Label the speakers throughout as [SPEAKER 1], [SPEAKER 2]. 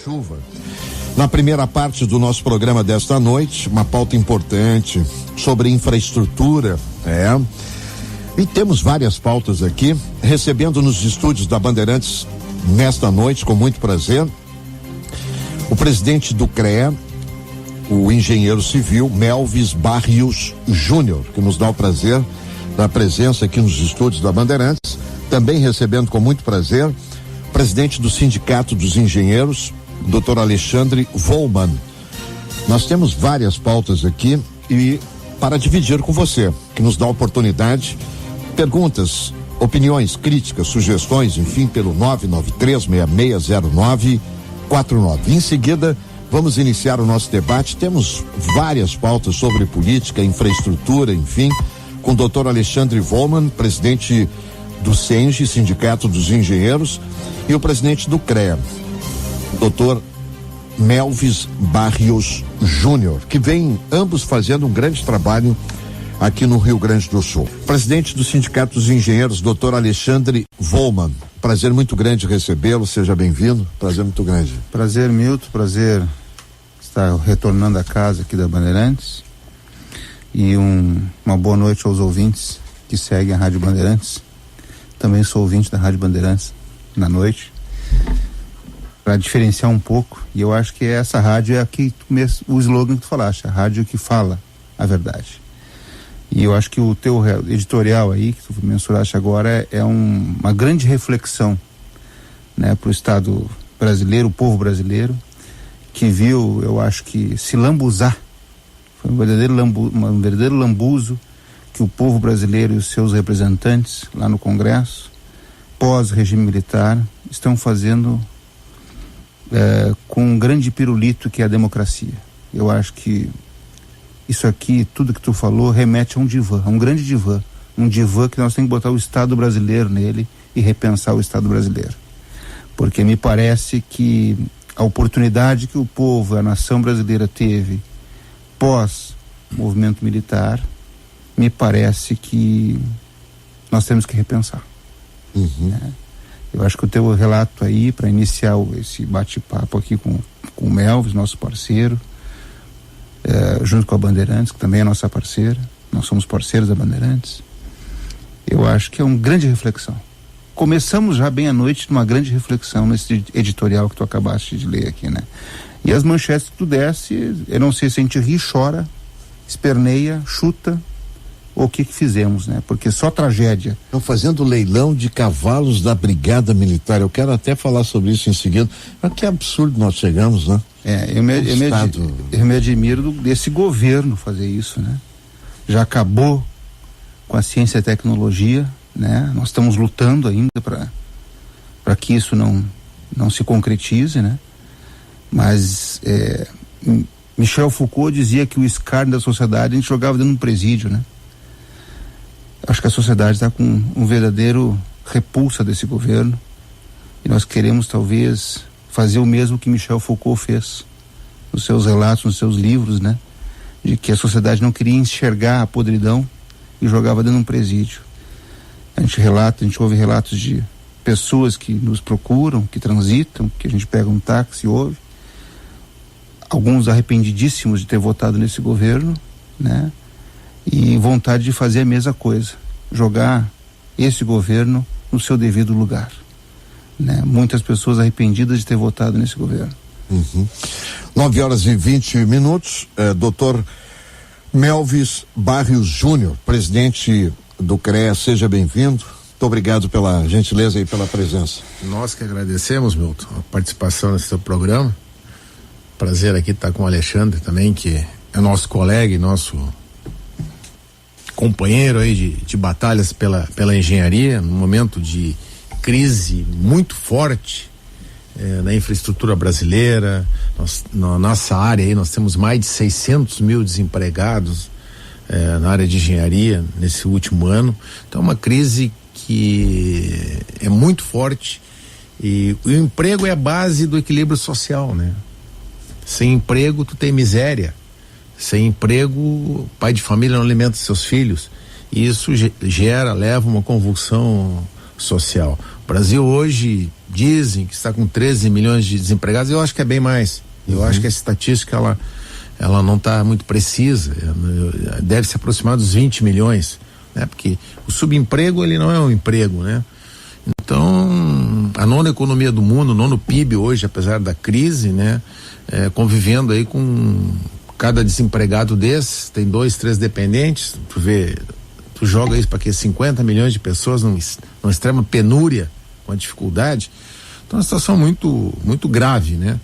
[SPEAKER 1] Chuva. Na primeira parte do nosso programa desta noite, uma pauta importante sobre infraestrutura, e temos várias pautas aqui, recebendo nos estúdios da Bandeirantes nesta noite, com muito prazer, o presidente do CREA, o engenheiro civil Melvis Barrios Júnior, que nos dá o prazer da presença aqui nos estúdios da Bandeirantes. Também recebendo com muito prazer o presidente do Sindicato dos Engenheiros, Dr. Alexandre Volman. Nós temos várias pautas aqui e para dividir com você, que nos dá a oportunidade, perguntas, opiniões, críticas, sugestões, enfim, pelo 993660949. Em seguida, vamos iniciar o nosso debate. Temos várias pautas sobre política, infraestrutura, enfim, com o Dr. Alexandre Volman, presidente do SENGE, Sindicato dos Engenheiros, e o presidente do CREA, Dr. Melvis Barrios Júnior, que vem ambos fazendo um grande trabalho aqui no Rio Grande do Sul. Presidente do Sindicato dos Engenheiros, Dr. Alexandre Volman, prazer muito grande recebê-lo, seja bem-vindo, prazer muito grande.
[SPEAKER 2] Prazer, Milton, prazer estar retornando à casa aqui da Bandeirantes e uma boa noite aos ouvintes que seguem a Rádio Bandeirantes. Também sou ouvinte da Rádio Bandeirantes na noite, para diferenciar um pouco, e eu acho que essa rádio é aqui o slogan que tu falaste, a rádio que fala a verdade. E eu acho que o teu editorial aí, que tu mensuraste agora, é uma grande reflexão, né, para o Estado brasileiro, o povo brasileiro, que viu, eu acho que se lambuzar, foi um verdadeiro lambuzo que o povo brasileiro e os seus representantes lá no Congresso, pós-regime militar, estão fazendo com um grande pirulito que é a democracia. Eu acho que isso aqui, tudo que tu falou, remete a um divã, a um grande divã, um divã que nós temos que botar o Estado brasileiro nele e repensar o Estado brasileiro. Porque me parece que a oportunidade que o povo, a nação brasileira teve pós-movimento militar, me parece que nós temos que repensar. Eu acho que o teu relato aí, para iniciar esse bate-papo aqui com o Melvis, nosso parceiro, junto com a Bandeirantes, que também é nossa parceira, nós somos parceiros da Bandeirantes, eu acho que é uma grande reflexão. Começamos já bem à noite numa grande reflexão nesse editorial que tu acabaste de ler aqui, né? E as manchetes que tu desse, eu não sei se a gente ri, chora, esperneia, chuta, ou o que fizemos, né? Porque só tragédia.
[SPEAKER 1] Estão fazendo leilão de cavalos da Brigada Militar. Eu quero até falar sobre isso em seguida. Mas que absurdo nós chegamos, né?
[SPEAKER 2] Eu me admiro desse governo fazer isso, né? Já acabou com a ciência e tecnologia, né? Nós estamos lutando ainda para que isso não se concretize, né? Mas Michel Foucault dizia que o escárnio da sociedade a gente jogava dentro de um presídio, né? Acho que a sociedade está com um verdadeiro repulsa desse governo e nós queremos talvez fazer o mesmo que Michel Foucault fez nos seus relatos, nos seus livros, né? De que a sociedade não queria enxergar a podridão e jogava dentro de um presídio. A gente ouve relatos de pessoas que nos procuram, que transitam, que a gente pega um táxi e ouve, alguns arrependidíssimos de ter votado nesse governo, né? E vontade de fazer a mesma coisa, jogar esse governo no seu devido lugar, né? Muitas pessoas arrependidas de ter votado nesse governo.
[SPEAKER 1] 9h20, doutor Melvis Barrios Júnior, presidente do CREA, seja bem-vindo. Muito obrigado pela gentileza e pela presença.
[SPEAKER 3] Nós que agradecemos, Milton, a participação nesse seu programa. Prazer aqui estar com o Alexandre também, que é nosso colega e nosso companheiro aí de batalhas pela engenharia, num momento de crise muito forte na infraestrutura brasileira. Na nossa área aí nós temos mais de 600 mil desempregados na área de engenharia nesse último ano. Então é uma crise que é muito forte e o emprego é a base do equilíbrio social, né? Sem emprego tu tem miséria. Sem emprego, pai de família não alimenta seus filhos. E isso leva uma convulsão social. O Brasil hoje dizem que está com 13 milhões de desempregados. Eu acho que é bem mais. Eu acho que essa estatística ela não está muito precisa, deve se aproximar dos 20 milhões, né? Porque o subemprego, ele não é um emprego, né? Então, a nona economia do mundo, o nono PIB hoje, apesar da crise, né? Convivendo aí com cada desempregado desses, tem 2, 3 dependentes, tu joga isso para que 50 milhões de pessoas numa extrema penúria, com a dificuldade. Então, é uma situação muito, muito grave, né?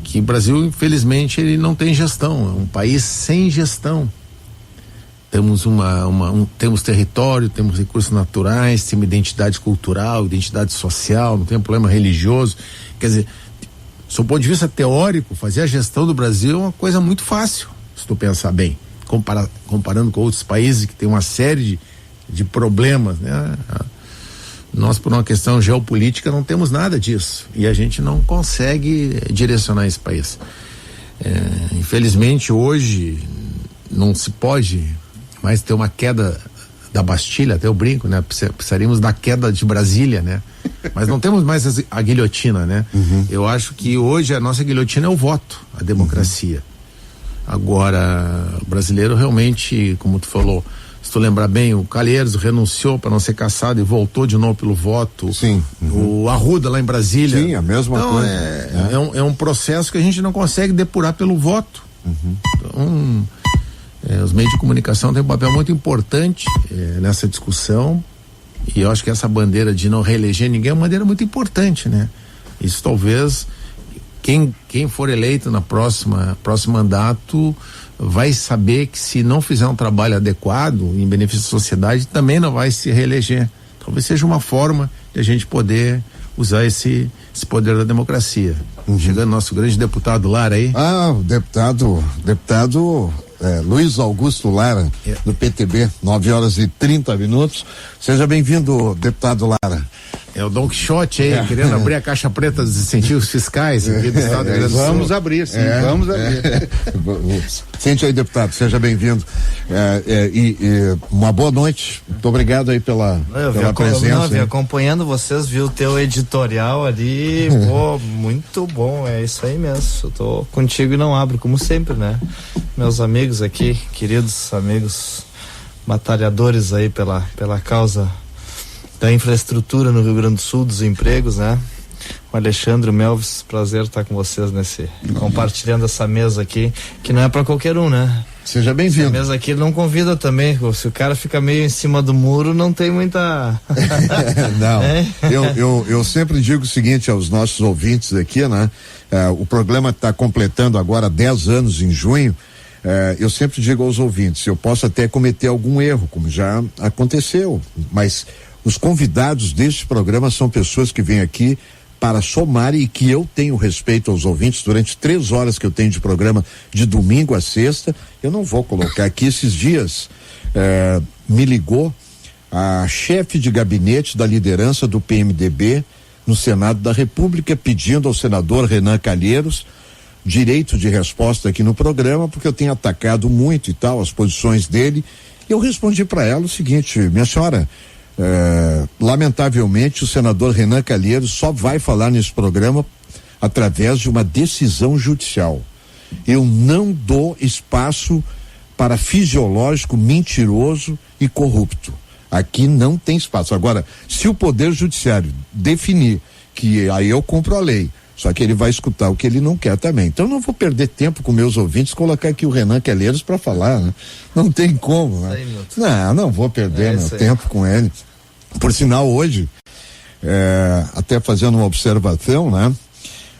[SPEAKER 3] Que o Brasil, infelizmente, ele não tem gestão, é um país sem gestão. Temos temos território, temos recursos naturais, temos identidade cultural, identidade social, não tem problema religioso. Quer dizer, do ponto de vista teórico, fazer a gestão do Brasil é uma coisa muito fácil, se tu pensar bem, comparando com outros países que tem uma série de problemas, né? Nós, por uma questão geopolítica, não temos nada disso e a gente não consegue direcionar esse país. Infelizmente, hoje não se pode mais ter uma queda da Bastilha, até eu brinco, né? Precisaríamos da queda de Brasília, né? Mas não temos mais a guilhotina, né? Eu acho que hoje a nossa guilhotina é o voto, a democracia. Agora, o brasileiro realmente, como tu falou, se tu lembrar bem, o Calheiros renunciou para não ser cassado e voltou de novo pelo voto.
[SPEAKER 1] Sim.
[SPEAKER 3] O Arruda lá em Brasília.
[SPEAKER 1] Sim, a mesma coisa.
[SPEAKER 3] É um processo que a gente não consegue depurar pelo voto. Então, os meios de comunicação têm um papel muito importante nessa discussão, e eu acho que essa bandeira de não reeleger ninguém é uma bandeira muito importante, né? Isso talvez quem for eleito na próximo mandato vai saber que se não fizer um trabalho adequado em benefício da sociedade, também não vai se reeleger. Talvez seja uma forma de a gente poder usar esse poder da democracia. Chegando nosso grande deputado Lara aí.
[SPEAKER 1] O deputado Luiz Augusto Lara, do PTB, 9h30. Seja bem-vindo, deputado Lara.
[SPEAKER 3] É o Don Quixote aí, querendo abrir a caixa preta dos incentivos fiscais aqui do estado do Rio Grande do Sul.
[SPEAKER 2] Vamos abrir, sim, vamos abrir.
[SPEAKER 1] Sente aí, deputado, seja bem-vindo. E uma boa noite. Muito obrigado aí pela presença.
[SPEAKER 4] Vim acompanhando vocês, vi o teu editorial ali, muito bom, é isso aí mesmo. Eu tô contigo e não abro, como sempre, né? Meus amigos aqui, queridos amigos batalhadores aí pela causa da infraestrutura no Rio Grande do Sul, dos empregos, né? O Alexandre, o Melvis, prazer estar com vocês compartilhando essa mesa aqui, que não é para qualquer um, né?
[SPEAKER 1] Seja bem-vindo.
[SPEAKER 4] Essa mesa aqui não convida também, se o cara fica meio em cima do muro, não tem muita...
[SPEAKER 1] Não, eu sempre digo o seguinte aos nossos ouvintes aqui, né? O programa está completando agora 10 anos em junho. Eu sempre digo aos ouvintes, eu posso até cometer algum erro, como já aconteceu, mas os convidados deste programa são pessoas que vêm aqui para somar e que eu tenho respeito aos ouvintes durante 3 horas que eu tenho de programa de domingo a sexta. Eu não vou colocar aqui. Esses dias me ligou a chefe de gabinete da liderança do PMDB no Senado da República, pedindo ao senador Renan Calheiros direito de resposta aqui no programa, porque eu tenho atacado muito e tal as posições dele. Eu respondi para ela o seguinte: minha senhora, lamentavelmente o senador Renan Calheiros só vai falar nesse programa através de uma decisão judicial. Eu não dou espaço para fisiológico mentiroso e corrupto. Aqui não tem espaço. Agora, se o Poder Judiciário definir que aí eu cumpro a lei, só que ele vai escutar o que ele não quer também. Então não vou perder tempo com meus ouvintes, colocar aqui o Renan Calheiros para falar, né? Não tem como, né? Não vou perder meu tempo com ele. Por sinal, hoje, até fazendo uma observação, né?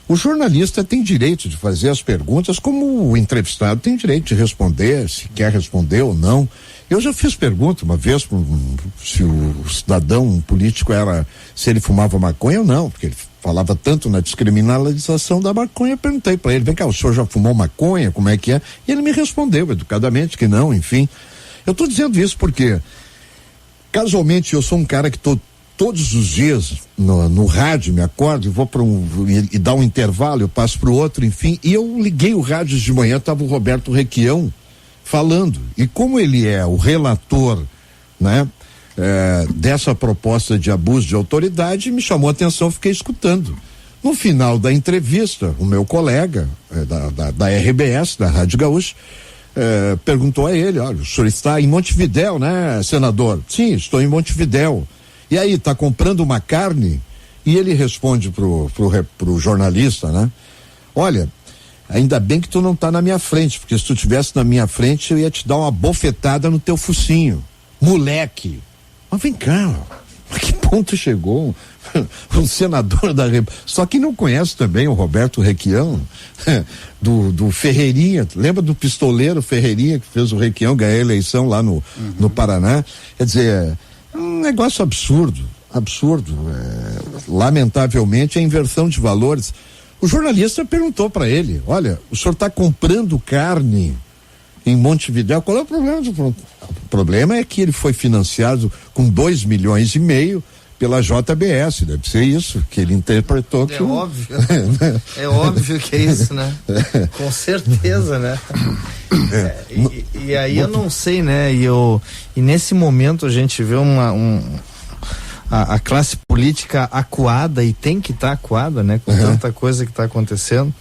[SPEAKER 1] O jornalista tem direito de fazer as perguntas, como o entrevistado tem direito de responder, se quer responder ou não. Eu já fiz pergunta uma vez se o cidadão, um político, se ele fumava maconha ou não, porque ele falava tanto na descriminalização da maconha. Eu perguntei para ele: vem cá, o senhor já fumou maconha? Como é que é? E ele me respondeu educadamente que não, enfim. Eu estou dizendo isso porque, casualmente, eu sou um cara que todos os dias no rádio, me acordo e vou e dá um intervalo, eu passo para o outro, enfim, e eu liguei o rádio de manhã, estava o Roberto Requião falando, e como ele é o relator, né, dessa proposta de abuso de autoridade, me chamou a atenção, fiquei escutando. No final da entrevista, o meu colega da RBS, da Rádio Gaúcha, perguntou a ele: olha, o senhor está em Montevidéu, né, senador? Sim, estou em Montevidéu. E aí, está comprando uma carne? E ele responde pro jornalista, né? Olha, ainda bem que tu não tá na minha frente, porque se tu tivesse na minha frente eu ia te dar uma bofetada no teu focinho. Moleque! Mas vem cá, a que ponto chegou um senador da República? Só que não conhece também o Roberto Requião, do Ferreirinha. Lembra do pistoleiro Ferreirinha que fez o Requião ganhar a eleição lá no Paraná? Quer dizer, é um negócio absurdo. Lamentavelmente, a inversão de valores. O jornalista perguntou para ele: olha, o senhor está comprando carne em Montevidéu, qual é o problema? O problema é que ele foi financiado com 2,5 milhões pela JBS, deve ser isso que ele interpretou.
[SPEAKER 4] É óbvio, é óbvio que é isso, né? Com certeza, né? E aí eu não sei, né? E nesse momento a gente vê a classe política acuada, e tem que estar acuada, né? Com tanta coisa que está acontecendo.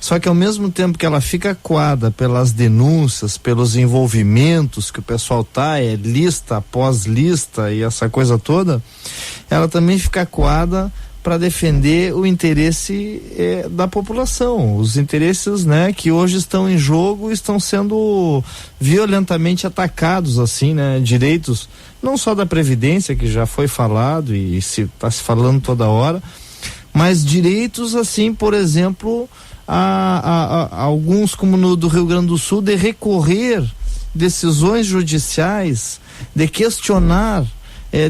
[SPEAKER 4] Só que ao mesmo tempo que ela fica acuada pelas denúncias, pelos envolvimentos que o pessoal lista após lista e essa coisa toda, ela também fica acuada para defender o interesse da população, os interesses, né, que hoje estão em jogo, estão sendo violentamente atacados, assim, né, direitos não só da Previdência, que já foi falado e está se falando toda hora, mas direitos, assim, por exemplo, a alguns, como no do Rio Grande do Sul, de recorrer decisões judiciais, de questionar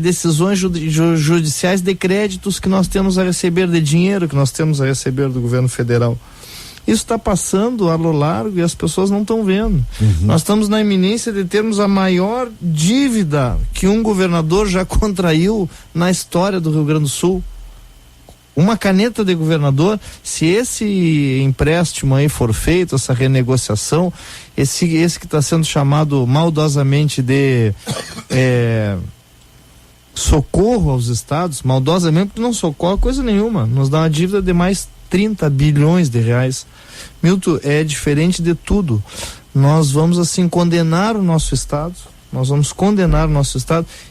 [SPEAKER 4] decisões judiciais de créditos que nós temos a receber, de dinheiro que nós temos a receber do governo federal. Isso está passando a lo largo e as pessoas não estão vendo. Nós estamos na iminência de termos a maior dívida que um governador já contraiu na história do Rio Grande do Sul. Uma caneta de governador, se esse empréstimo aí for feito, essa renegociação, esse que está sendo chamado maldosamente de socorro aos estados, maldosamente, porque não socorre coisa nenhuma, nos dá uma dívida de mais 30 bilhões de reais. Milton, é diferente de tudo. Nós vamos, assim, condenar o nosso estado,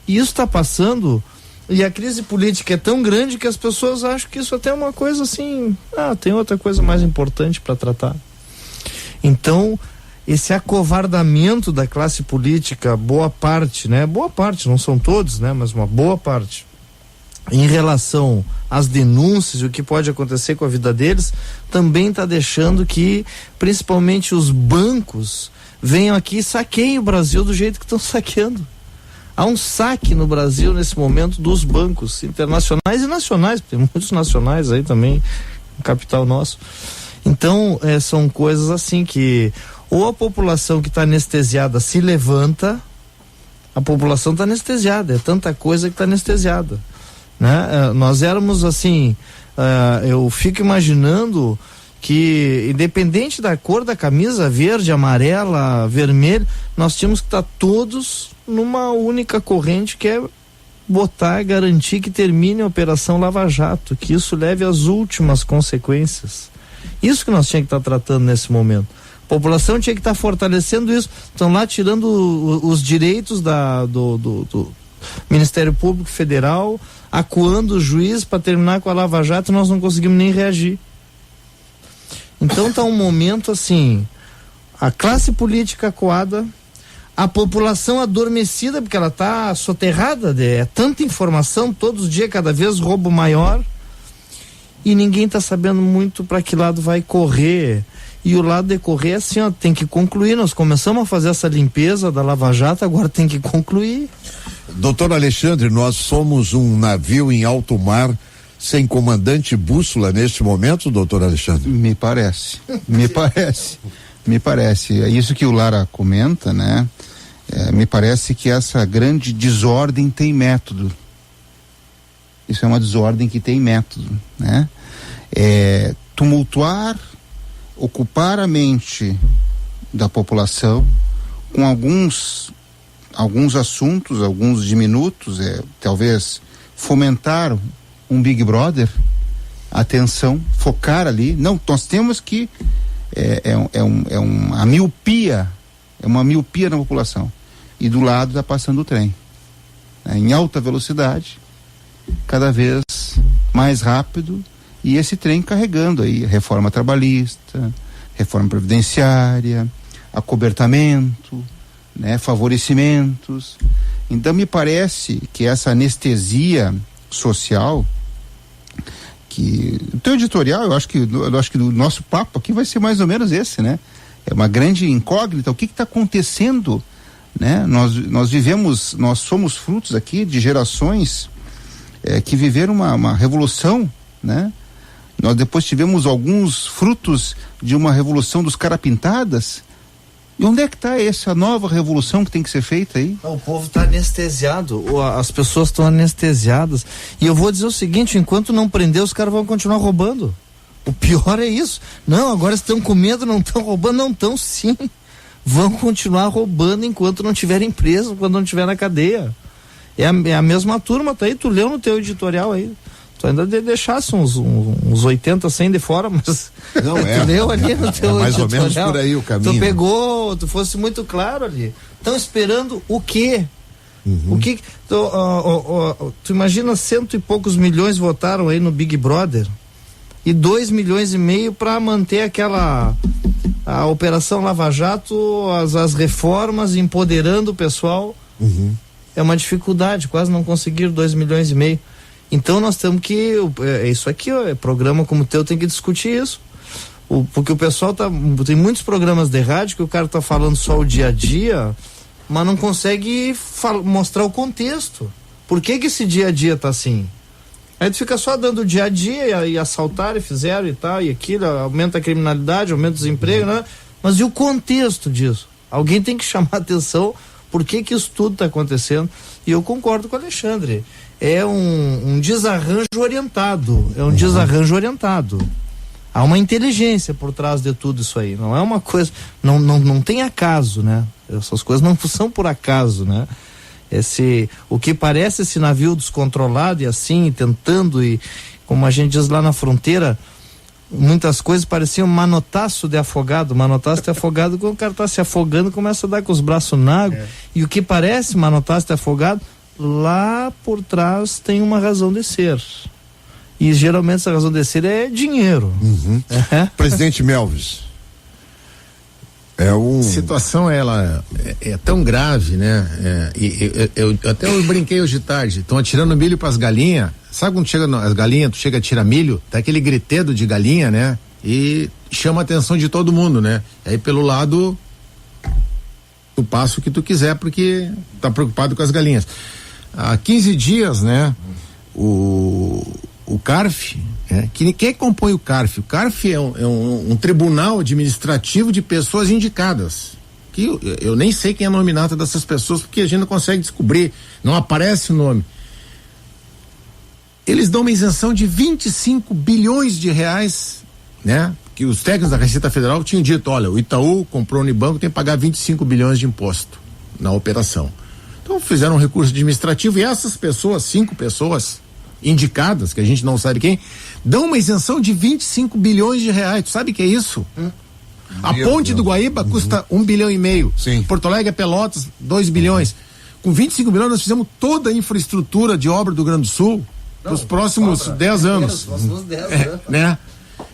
[SPEAKER 4] e isso está passando. E a crise política é tão grande que as pessoas acham que isso até é uma coisa assim, tem outra coisa mais importante para tratar. Então, esse acovardamento da classe política, boa parte, não são todos, né, mas uma boa parte, em relação às denúncias e o que pode acontecer com a vida deles, também está deixando que, principalmente os bancos, venham aqui e saqueiem o Brasil do jeito que estão saqueando. Há um saque no Brasil nesse momento dos bancos internacionais e nacionais, tem muitos nacionais aí também, no capital nosso. Então, são coisas assim que ou a população que está anestesiada se levanta, a população está anestesiada, é tanta coisa que está anestesiada, né? Nós éramos assim, eu fico imaginando que, independente da cor da camisa, verde, amarela, vermelho, nós tínhamos que estar todos numa única corrente, que é garantir que termine a Operação Lava Jato, que isso leve às últimas consequências. Isso que nós tínhamos que estar tratando nesse momento. A população tinha que estar fortalecendo isso. Estão lá tirando os direitos do Ministério Público Federal, acuando o juiz para terminar com a Lava Jato, e nós não conseguimos nem reagir. Então está um momento assim, a classe política acuada, a população adormecida, porque ela está soterrada, tanta informação, todos os dias, cada vez roubo maior, e ninguém está sabendo muito para que lado vai correr. E o lado de correr é assim, tem que concluir. Nós começamos a fazer essa limpeza da Lava Jato, agora tem que concluir.
[SPEAKER 1] Doutor Alexandre, nós somos um navio em alto mar sem comandante bússola neste momento, doutor Alexandre?
[SPEAKER 2] Me parece. É isso que o Lara comenta, né? Me parece que essa grande desordem tem método. Isso é uma desordem que tem método, né? Tumultuar, ocupar a mente da população com alguns assuntos, alguns diminutos, talvez fomentar um Big Brother, atenção, focar ali. Não, nós temos que uma miopia, uma miopia na população. E do lado está passando o trem, né, em alta velocidade, cada vez mais rápido, e esse trem carregando aí reforma trabalhista, reforma previdenciária, acobertamento, né, favorecimentos. Então me parece que essa anestesia social, que o teu editorial, eu acho que o nosso papo aqui vai ser mais ou menos esse, né? É uma grande incógnita. O que está acontecendo, né? Nós somos frutos aqui de gerações que viveram uma revolução, né? Nós depois tivemos alguns frutos de uma revolução dos carapintadas. E onde é que está essa nova revolução que tem que ser feita aí?
[SPEAKER 4] O povo está anestesiado, as pessoas estão anestesiadas. E eu vou dizer o seguinte: enquanto não prender, os caras vão continuar roubando. O pior é isso. Não, agora estão com medo, não estão roubando, não estão sim. Vão continuar roubando enquanto não tiverem preso, quando não tiver na cadeia. É a mesma turma, tá aí, tu leu no teu editorial aí. Tu ainda deixasse uns 80, 100 de fora, mas
[SPEAKER 1] não
[SPEAKER 4] tu leu ali no teu
[SPEAKER 1] mais
[SPEAKER 4] editorial.
[SPEAKER 1] ou menos por aí o caminho.
[SPEAKER 4] Tu pegou, tu fosse muito claro ali. Estão esperando o quê? O que tu imagina, 100 e poucos milhões votaram aí no Big Brother e 2,5 milhões para manter a Operação Lava Jato, as reformas, empoderando o pessoal. É uma dificuldade, quase não conseguir 2,5 milhões. Então nós temos que, isso aqui, programa como o teu tem que discutir isso, porque o pessoal tem muitos programas de rádio que o cara tá falando só o dia a dia, mas não consegue mostrar o contexto. Por que esse dia a dia tá assim? Aí tu fica só dando o dia a dia e assaltaram e fizeram e tal e aquilo, aumenta a criminalidade, aumenta o desemprego, né? Mas e o contexto disso? Alguém tem que chamar a atenção por que isso tudo tá acontecendo. E eu concordo com o Alexandre. É um desarranjo orientado. Desarranjo orientado. Há uma inteligência por trás de tudo isso aí. Não é uma coisa. Não tem acaso, né? Essas coisas não são por acaso, né? O que parece esse navio descontrolado e assim, tentando, e como a gente diz lá na fronteira, muitas coisas pareciam manotaço de afogado. Manotaço de afogado, quando o cara tá se afogando, começa a dar com os braços na água. E o que parece manotaço de afogado, lá por trás tem uma razão de ser. E geralmente essa razão de ser é dinheiro.
[SPEAKER 1] Presidente Melvis,
[SPEAKER 3] a situação ela é tão grave, né? Eu brinquei hoje de tarde, estão atirando milho para as galinhas. Sabe quando chega as galinhas, tu chega a tirar milho, tá aquele gritedo de galinha, né? E chama a atenção de todo mundo, né? Aí pelo lado tu passa o que tu quiser porque tá preocupado com as galinhas. Há 15 dias, né? O CARF, quem compõe o CARF? O CARF é um tribunal administrativo de pessoas indicadas, que eu nem sei quem é a nominata dessas pessoas, porque a gente não consegue descobrir, não aparece o nome. Eles dão uma isenção de 25 bilhões de reais, né? Que os técnicos da Receita Federal tinham dito, olha, o Itaú comprou o Unibanco, tem que pagar 25 bilhões de imposto na operação. Então fizeram um recurso administrativo e essas pessoas, 5 pessoas indicadas, que a gente não sabe quem, dão uma isenção de 25 bilhões de reais. Tu sabe o que é isso? A ponte do Guaíba custa 1,5 bilhão.
[SPEAKER 1] Sim.
[SPEAKER 3] Porto Alegre, Pelotas, 2 bilhões. Com 25 bilhões nós fizemos toda a infraestrutura de obra do Rio Grande do Sul nos próximos 10 anos. Né?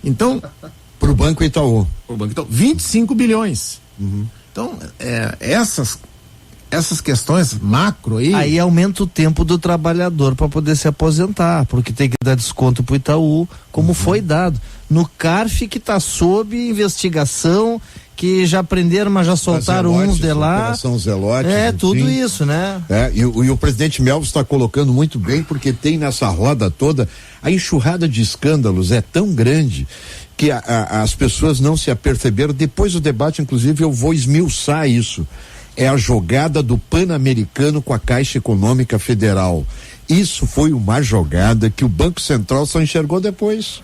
[SPEAKER 3] Então,
[SPEAKER 1] pro Banco Itaú.
[SPEAKER 3] 25 bilhões. Então, essas questões macro aí
[SPEAKER 4] aumenta o tempo do trabalhador para poder se aposentar, porque tem que dar desconto pro Itaú, como foi dado no CARF, que está sob investigação, que já prenderam, mas já soltaram uns de lá.
[SPEAKER 1] Operação Zelote,
[SPEAKER 4] tudo isso, né?
[SPEAKER 1] E o presidente Melvis está colocando muito bem, porque tem nessa roda toda a enxurrada de escândalos é tão grande que as pessoas não se aperceberam. Depois do debate, inclusive, eu vou esmiuçar isso. É a jogada do Pan-Americano com a Caixa Econômica Federal. Isso foi uma jogada que o Banco Central só enxergou depois.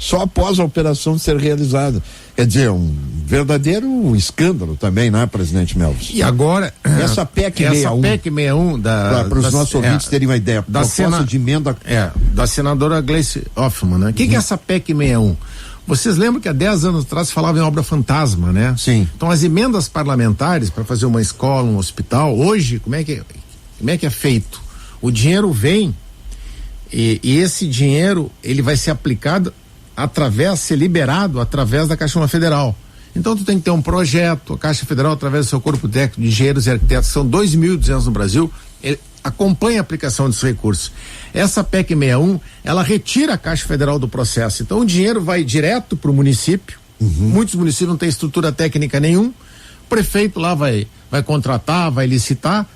[SPEAKER 1] só após a operação ser realizada. Quer dizer, um verdadeiro escândalo também, né, presidente Melvis?
[SPEAKER 3] E agora,
[SPEAKER 1] essa PEC 61, para os nossos ouvintes terem uma ideia,
[SPEAKER 3] da
[SPEAKER 1] proposta de emenda...
[SPEAKER 3] da senadora Gleice Hoffmann, né? O que é essa PEC 61? Vocês lembram que há 10 anos atrás se falava em obra fantasma, né?
[SPEAKER 1] Sim.
[SPEAKER 3] Então as emendas parlamentares para fazer uma escola, um hospital, hoje, como é que é feito? O dinheiro vem e esse dinheiro, ele vai ser aplicado ser liberado através da Caixa Federal. Então tu tem que ter um projeto, a Caixa Federal, através do seu corpo técnico de engenheiros e arquitetos, são 2.200 no Brasil, ele acompanha a aplicação desses recursos. Essa PEC 61, ela retira a Caixa Federal do processo. Então o dinheiro vai direto para o município. Muitos municípios não têm estrutura técnica nenhum. O prefeito lá vai contratar, vai licitar.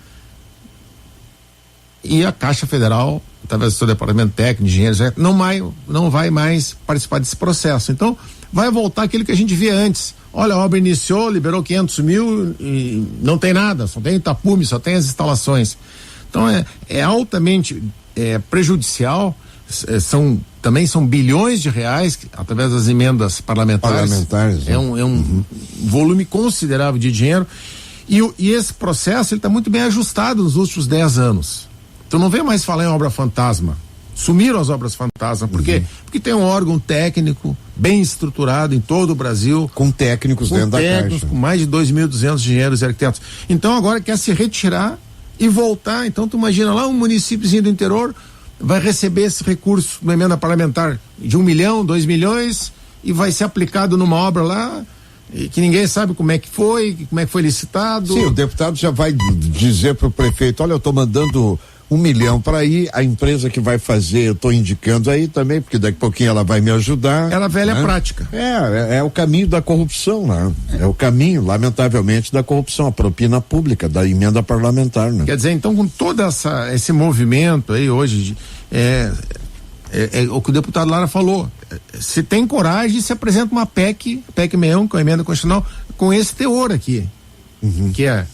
[SPEAKER 3] E a Caixa Federal, através do seu departamento técnico, engenheiros, não vai mais participar desse processo. Então, vai voltar aquilo que a gente via antes. Olha, a obra iniciou, liberou 500 mil e não tem nada, só tem tapume, só tem as instalações. Então, é altamente prejudicial, também são bilhões de reais, através das emendas parlamentares. É um volume considerável de dinheiro. E esse processo, ele está muito bem ajustado nos últimos 10 anos. Tu não vê mais falar em obra fantasma. Sumiram as obras fantasma. Por quê? Porque tem um órgão técnico bem estruturado em todo o Brasil.
[SPEAKER 1] Com técnicos dentro da Caixa.
[SPEAKER 3] Com mais de 2.200 engenheiros e arquitetos. Então agora quer se retirar e voltar. Então tu imagina lá um municípiozinho do interior vai receber esse recurso, uma emenda parlamentar de 1 milhão, 2 milhões e vai ser aplicado numa obra lá e que ninguém sabe como é que foi licitado.
[SPEAKER 1] Sim, o deputado já vai dizer pro prefeito, olha, eu tô mandando 1 milhão para ir, a empresa que vai fazer, eu tô indicando aí também, porque daqui a pouquinho ela vai me ajudar.
[SPEAKER 3] Ela velha prática.
[SPEAKER 1] É o caminho da corrupção, né? É o caminho, lamentavelmente, da corrupção, a propina pública, da emenda parlamentar, né?
[SPEAKER 3] Quer dizer, então, com todo esse movimento aí hoje, o que o deputado Lara falou, se tem coragem, se apresenta uma PEC 61, com a emenda constitucional, com esse teor aqui, que é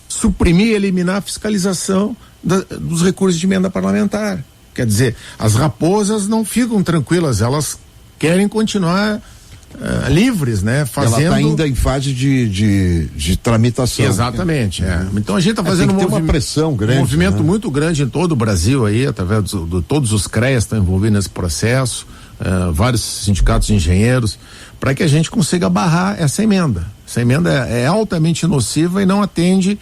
[SPEAKER 3] suprimir, eliminar a fiscalização dos recursos de emenda parlamentar. Quer dizer, as raposas não ficam tranquilas, elas querem continuar livres, né?
[SPEAKER 1] Ela está ainda em fase de tramitação.
[SPEAKER 3] Exatamente, Então a gente está fazendo
[SPEAKER 1] uma pressão grande,
[SPEAKER 3] um movimento,
[SPEAKER 1] né?
[SPEAKER 3] muito grande em todo o Brasil aí, através de todos os CREAs estão envolvidos nesse processo, vários sindicatos de engenheiros, para que a gente consiga barrar essa emenda. Essa emenda é altamente nociva e não atende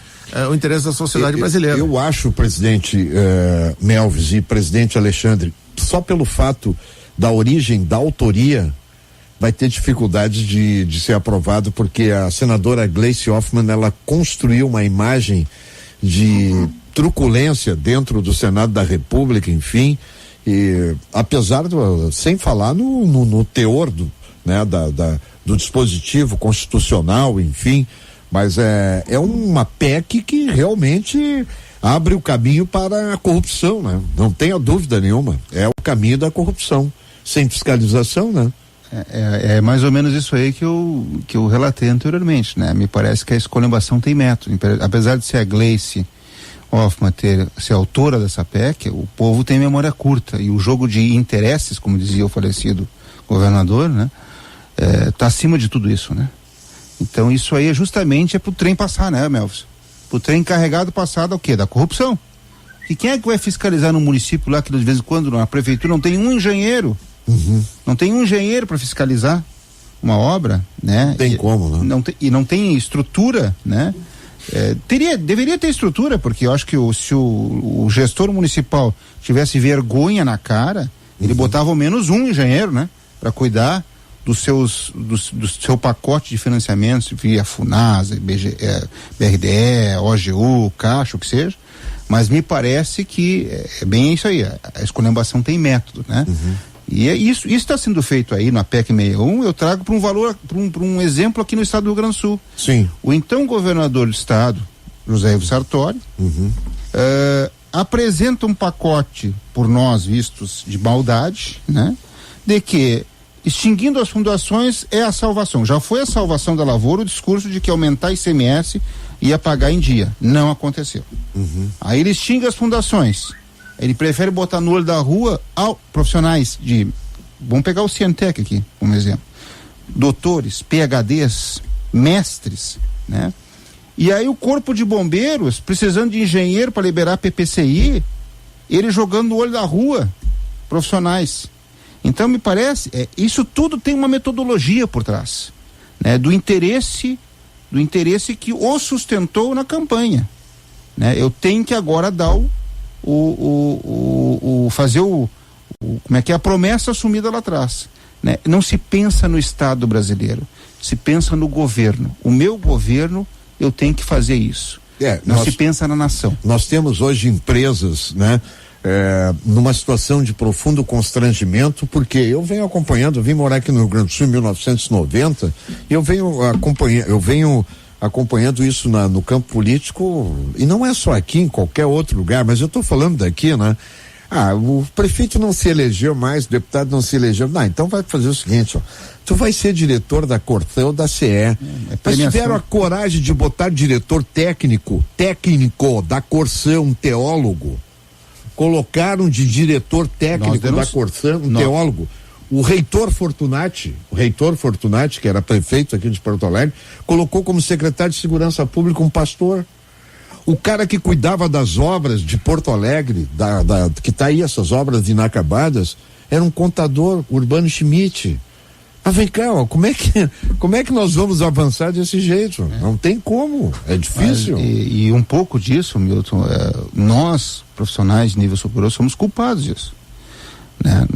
[SPEAKER 3] o interesse da sociedade brasileira.
[SPEAKER 1] Eu acho, presidente Melvis e presidente Alexandre, só pelo fato da origem, da autoria, vai ter dificuldade de ser aprovado, porque a senadora Gleice Hoffmann, ela construiu uma imagem de truculência dentro do Senado da República, enfim, e apesar sem falar no teor do dispositivo constitucional, enfim, mas é uma PEC que realmente abre o caminho para a corrupção, né? Não tenha dúvida nenhuma, é o caminho da corrupção, sem fiscalização, né?
[SPEAKER 2] É mais ou menos isso aí que eu relatei anteriormente, né? Me parece que a esculhambação tem método, apesar de ser a Gleice Hoffmann ser autora dessa PEC, o povo tem memória curta e o jogo de interesses, como dizia o falecido governador, né? Tá acima de tudo isso, né? Então isso aí justamente pro trem passar, né, Melvis? Pro trem carregado passar o quê? Da corrupção. E quem é que vai fiscalizar no município lá que de vez em quando na prefeitura não tem um engenheiro? Não tem um engenheiro para fiscalizar uma obra, né?
[SPEAKER 1] Não tem como, né?
[SPEAKER 2] Não tem estrutura, né? Deveria ter estrutura, porque eu acho que se o gestor municipal tivesse vergonha na cara, ele botava ao menos um engenheiro, né? Para cuidar do seu pacote de financiamentos via FUNASA, BRDE, OGU, Caixa, o que seja, mas me parece que é bem isso aí, a esculhambação tem método, né? E isso está sendo feito aí na PEC 61, eu trago para um exemplo aqui no estado do Rio Grande do Sul.
[SPEAKER 1] Sim.
[SPEAKER 2] O então governador do estado, José Ivo Sartori, apresenta um pacote, por nós vistos de maldade, né? De que extinguindo as fundações é a salvação. Já foi a salvação da lavoura o discurso de que aumentar ICMS ia pagar em dia. Não aconteceu. Aí ele extingue as fundações. Ele prefere botar no olho da rua profissionais de vamos pegar o Cientec aqui, como exemplo. Doutores, PhDs, mestres, né? E aí o corpo de bombeiros, precisando de engenheiro para liberar PPCI, ele jogando no olho da rua, profissionais. Então me parece, isso tudo tem uma metodologia por trás, né? Do interesse que o sustentou na campanha, né? Eu tenho que agora dar fazer como é que é a promessa assumida lá atrás, né? Não se pensa no Estado brasileiro, se pensa no governo. O meu governo, eu tenho que fazer isso. Não se pensa na nação.
[SPEAKER 1] Nós temos hoje empresas, né? Numa situação de profundo constrangimento, porque eu venho vim morar aqui no Rio Grande do Sul em 1990, e eu venho acompanhando isso no campo político, e não é só aqui, em qualquer outro lugar, mas eu estou falando daqui, né? O prefeito não se elegeu mais, o deputado não se elegeu. Não, então vai fazer o seguinte, ó. Tu vai ser diretor da Cortã ou da CE. Mas tiveram a coragem de botar diretor técnico da Corsã, um teólogo. Colocaram de diretor técnico da Corsã, um teólogo. O reitor Fortunati, que era prefeito aqui de Porto Alegre, colocou como secretário de Segurança Pública um pastor. O cara que cuidava das obras de Porto Alegre, que tá aí essas obras inacabadas, era um contador, Urbano Schmidt. Mas vem cá, ó, como é que nós vamos avançar desse jeito? Não tem como, é difícil.
[SPEAKER 2] E um pouco disso, Milton, nós, profissionais de nível superior, somos culpados disso, né?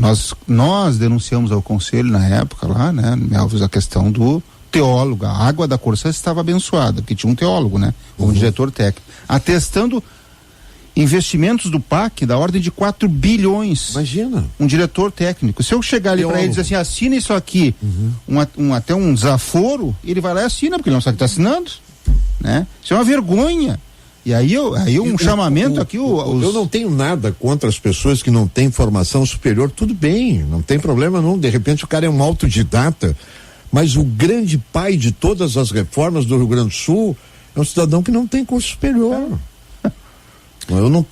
[SPEAKER 2] Nós denunciamos ao conselho na época lá, né, Melvis, a questão do teólogo. A água da Corsã estava abençoada, porque tinha um teólogo, né, como diretor técnico, atestando investimentos do PAC da ordem de 4 bilhões.
[SPEAKER 1] Imagina.
[SPEAKER 2] Um diretor técnico. Se eu chegar ali para ele e dizer assim, assina isso aqui, até um desaforo, ele vai lá e assina, porque ele não sabe que está assinando, né? Isso é uma vergonha. E aí chamamento aqui.
[SPEAKER 1] Eu não tenho nada contra as pessoas que não têm formação superior, tudo bem, não tem problema não. De repente o cara é um autodidata, mas o grande pai de todas as reformas do Rio Grande do Sul é um cidadão que não tem curso superior.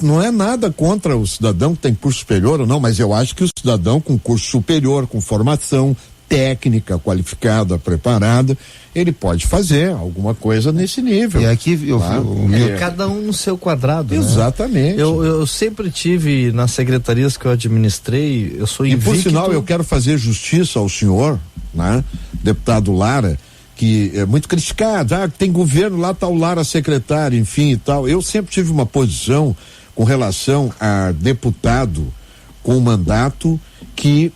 [SPEAKER 1] Não é nada contra o cidadão que tem curso superior ou não, mas eu acho que o cidadão com curso superior, com formação técnica, qualificada, preparada, ele pode fazer alguma coisa nesse nível.
[SPEAKER 2] E aqui
[SPEAKER 4] cada um no seu quadrado.
[SPEAKER 1] Exatamente.
[SPEAKER 4] Né? Eu sempre tive nas secretarias que eu administrei, eu sou invicto.
[SPEAKER 1] E por sinal, eu quero fazer justiça ao senhor, né? Deputado Lara, que é muito criticado, tem governo, lá tá o Lara secretário, enfim e tal. Eu sempre tive uma posição com relação a deputado com mandato que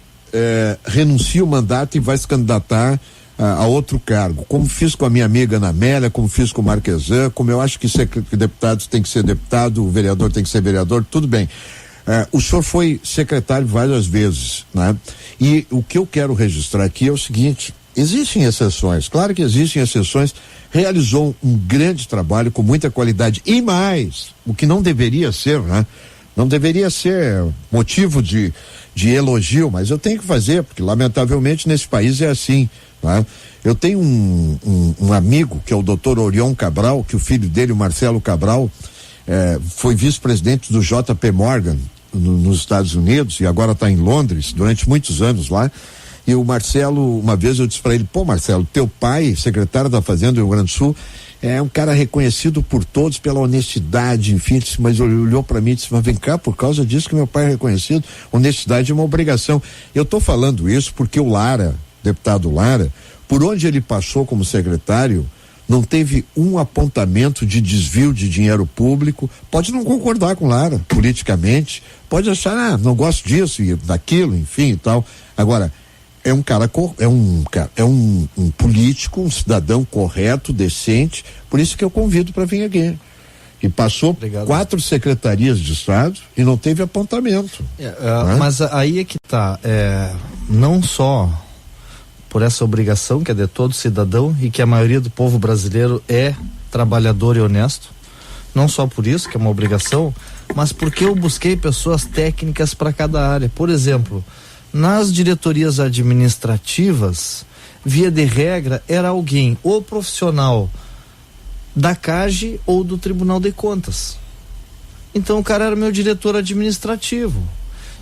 [SPEAKER 1] renuncia o mandato e vai se candidatar a outro cargo, como fiz com a minha amiga Ana Amélia, como fiz com o Marquesan, como eu acho que deputados tem que ser deputado, o vereador tem que ser vereador, tudo bem. O senhor foi secretário várias vezes, né? E o que eu quero registrar aqui é o seguinte: existem exceções, claro que existem exceções, realizou um grande trabalho com muita qualidade e mais, o que não deveria ser, né? Não deveria ser motivo de elogio, mas eu tenho que fazer, porque lamentavelmente nesse país é assim, né? Eu tenho um amigo que é o Dr. Orion Cabral, que o filho dele, o Marcelo Cabral, foi vice-presidente do JP Morgan nos Estados Unidos e agora está em Londres durante muitos anos lá. E o Marcelo, uma vez eu disse para ele: pô, Marcelo, teu pai, secretário da Fazenda do Rio Grande do Sul, é um cara reconhecido por todos pela honestidade, enfim. Mas ele olhou para mim e disse: mas vem cá, por causa disso que meu pai é reconhecido, honestidade é uma obrigação. Eu estou falando isso porque o Lara, deputado Lara, por onde ele passou como secretário, não teve um apontamento de desvio de dinheiro público. Pode não concordar com Lara politicamente, pode achar, não gosto disso e daquilo, enfim e tal. Agora, é um cara, um político, um cidadão correto, decente, por isso que eu convido para vir aqui. E passou 4 secretarias de Estado e não teve apontamento.
[SPEAKER 4] Mas aí é que tá, não só por essa obrigação que é de todo cidadão e que a maioria do povo brasileiro é trabalhador e honesto, não só por isso que é uma obrigação, mas porque eu busquei pessoas técnicas para cada área. Por exemplo, nas diretorias administrativas, via de regra, era alguém ou profissional da CAGE ou do Tribunal de Contas. Então o cara era meu diretor administrativo,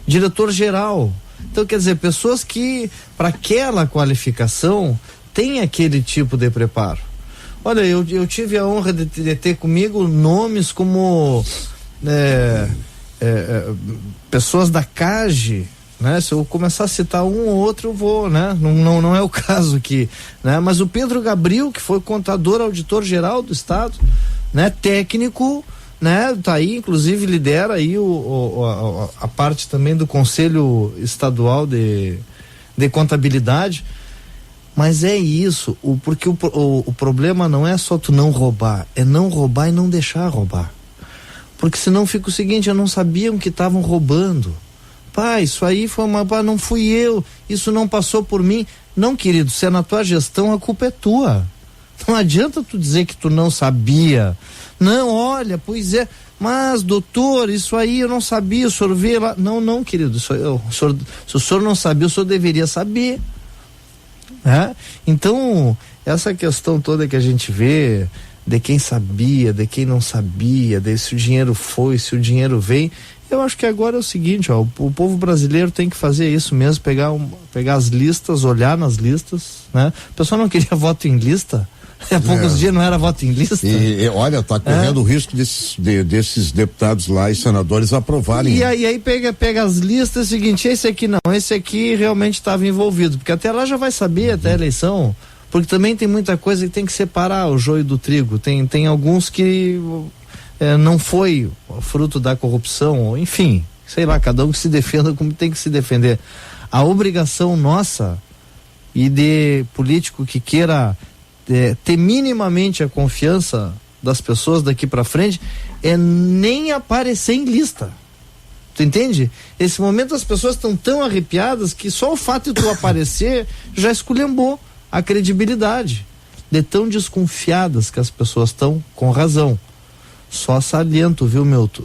[SPEAKER 4] diretor geral. Então, quer dizer, pessoas que, para aquela qualificação, têm aquele tipo de preparo. Olha, eu tive a honra de ter comigo nomes como pessoas da CAGE, né? Se eu começar a citar um ou outro, eu vou, né? Não é o caso aqui, né? Mas o Pedro Gabriel, que foi contador auditor geral do estado, né? Técnico, né? Tá aí, inclusive lidera aí a parte também do Conselho Estadual de Contabilidade. Mas é isso, porque o problema não é só tu não roubar, é não roubar e não deixar roubar. Porque senão fica o seguinte, eu não sabiam que estavam roubando. Pá, isso aí foi não fui eu, isso não passou por mim. Não, querido, se é na tua gestão, a culpa é tua. Não adianta tu dizer que tu não sabia. Não, olha, pois é, mas doutor, isso aí eu não sabia, o senhor vê lá. Não, querido, se o senhor não sabia, o senhor deveria saber. Então, essa questão toda que a gente vê, de quem sabia, de quem não sabia, de se o dinheiro foi, se o dinheiro vem, eu acho que agora é o seguinte, ó, o povo brasileiro tem que fazer isso mesmo, pegar as listas, olhar nas listas, né? O pessoal não queria voto em lista, há poucos dias não era voto em lista.
[SPEAKER 1] E olha, tá correndo o risco desses deputados lá e senadores aprovarem.
[SPEAKER 4] E aí pega as listas, é o seguinte, esse aqui realmente estava envolvido, porque até lá já vai saber, até a eleição, porque também tem muita coisa que tem que separar o joio do trigo, tem alguns que não foi fruto da corrupção, enfim, sei lá, cada um que se defenda como tem que se defender. A obrigação nossa e de político que queira ter minimamente a confiança das pessoas daqui para frente é nem aparecer em lista. Tu entende? Esse momento as pessoas estão tão arrepiadas que só o fato de tu aparecer já esculhambou a credibilidade. De tão desconfiadas que as pessoas estão, com razão. Só saliento, viu, Milton?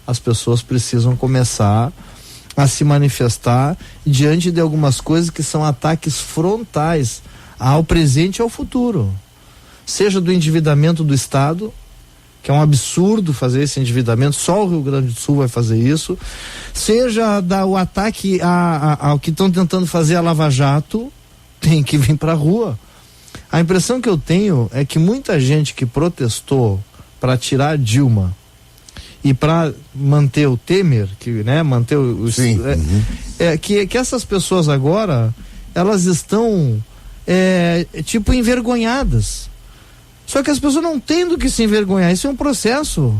[SPEAKER 4] As pessoas precisam começar a se manifestar diante de algumas coisas que são ataques frontais ao presente e ao futuro. Seja do endividamento do Estado, que é um absurdo fazer esse endividamento, só o Rio Grande do Sul vai fazer isso, seja o ataque ao que estão tentando fazer a Lava Jato, tem que vir pra rua. A impressão que eu tenho é que muita gente que protestou para tirar a Dilma e para manter o Temer, que essas pessoas agora elas estão tipo envergonhadas. Só que as pessoas não têm do que se envergonhar, isso é um processo.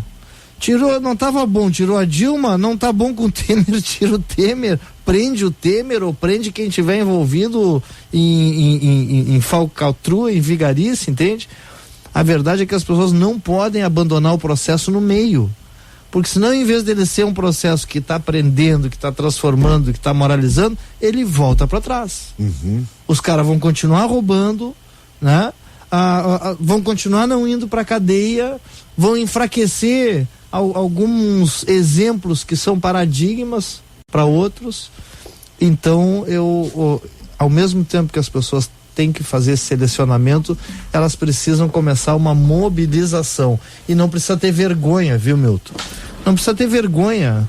[SPEAKER 4] Não estava bom, tirou a Dilma, não tá bom com o Temer, tira o Temer, prende o Temer ou prende quem tiver envolvido em falcatrua, em vigarice, entende? A verdade é que as pessoas não podem abandonar o processo no meio, porque senão, em vez dele ser um processo que está aprendendo, que está transformando, que está moralizando, ele volta para trás. Os caras vão continuar roubando, né? Vão continuar não indo para cadeia, vão enfraquecer alguns exemplos que são paradigmas para outros. Então ao mesmo tempo que as pessoas têm que fazer esse selecionamento, elas precisam começar uma mobilização, e não precisa ter vergonha, viu, Milton? Não precisa ter vergonha.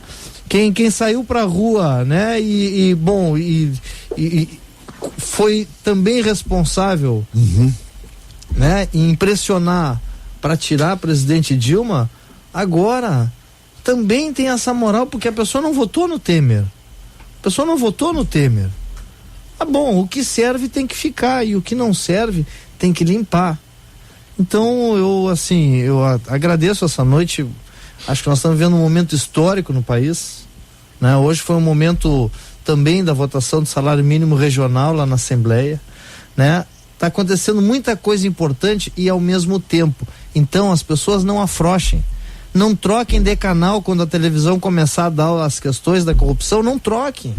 [SPEAKER 4] Quem saiu pra rua, né, e foi também responsável, né, em pressionar para tirar a presidente Dilma, agora também tem essa moral, porque a pessoa não votou no Temer. Ah, bom, o que serve tem que ficar e o que não serve tem que limpar. Então eu agradeço essa noite. Acho que nós estamos vivendo um momento histórico no país, né? Hoje foi um momento também da votação do salário mínimo regional lá na Assembleia, né? Tá acontecendo muita coisa importante e ao mesmo tempo. Então as pessoas não afrouxem. Não troquem de canal quando a televisão começar a dar as questões da corrupção, não troquem.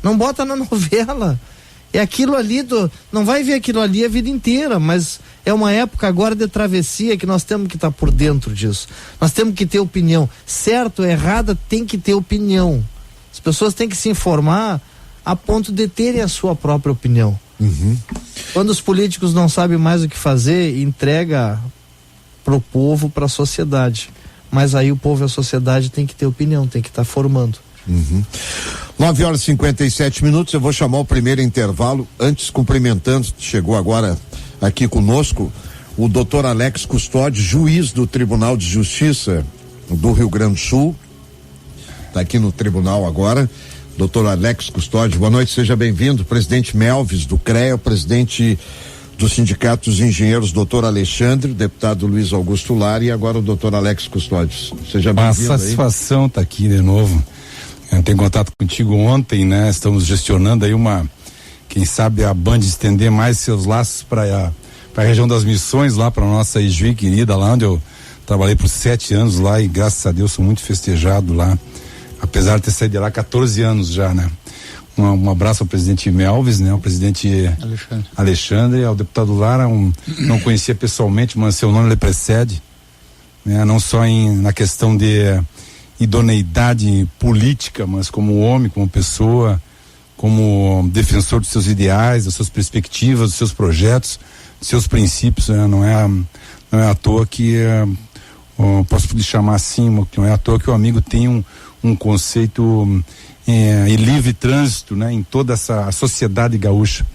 [SPEAKER 4] Não bota na novela. É aquilo ali, não vai ver aquilo ali a vida inteira, mas é uma época agora de travessia que nós temos que estar por dentro disso. Nós temos que ter opinião. Certo ou errada, tem que ter opinião. As pessoas têm que se informar a ponto de terem a sua própria opinião. Quando os políticos não sabem mais o que fazer, entrega pro povo, para a sociedade. Mas aí o povo e a sociedade tem que ter opinião, tem que estar formando.
[SPEAKER 1] 9h57, eu vou chamar o primeiro intervalo, antes cumprimentando, chegou agora aqui conosco, o doutor Alex Custódio, juiz do Tribunal de Justiça do Rio Grande do Sul, está aqui no tribunal agora, doutor Alex Custódio, boa noite, seja bem-vindo, presidente Melvis do CREA, presidente do Sindicato dos Engenheiros, doutor Alexandre, deputado Luiz Augusto Lara e agora o doutor Alex Custódio, seja bem-vindo.
[SPEAKER 5] Uma satisfação estar aqui de novo, eu tenho contato contigo ontem, né, estamos gestionando aí quem sabe a Band estender mais seus laços para a região das Missões, lá para nossa Ijuí querida, lá onde eu trabalhei por 7 anos lá e graças a Deus sou muito festejado lá, apesar de ter saído de lá 14 anos já, né. Um abraço ao presidente Melvis, né, ao presidente Alexandre, ao deputado Lara, não conhecia pessoalmente, mas seu nome lhe precede, né, não só na questão de idoneidade política, mas como homem, como pessoa, como defensor dos seus ideais, das suas perspectivas, dos seus projetos, dos seus princípios, né, não é à toa que posso lhe chamar assim, não é à toa que o amigo tem um conceito e livre trânsito, né, em toda essa sociedade gaúcha.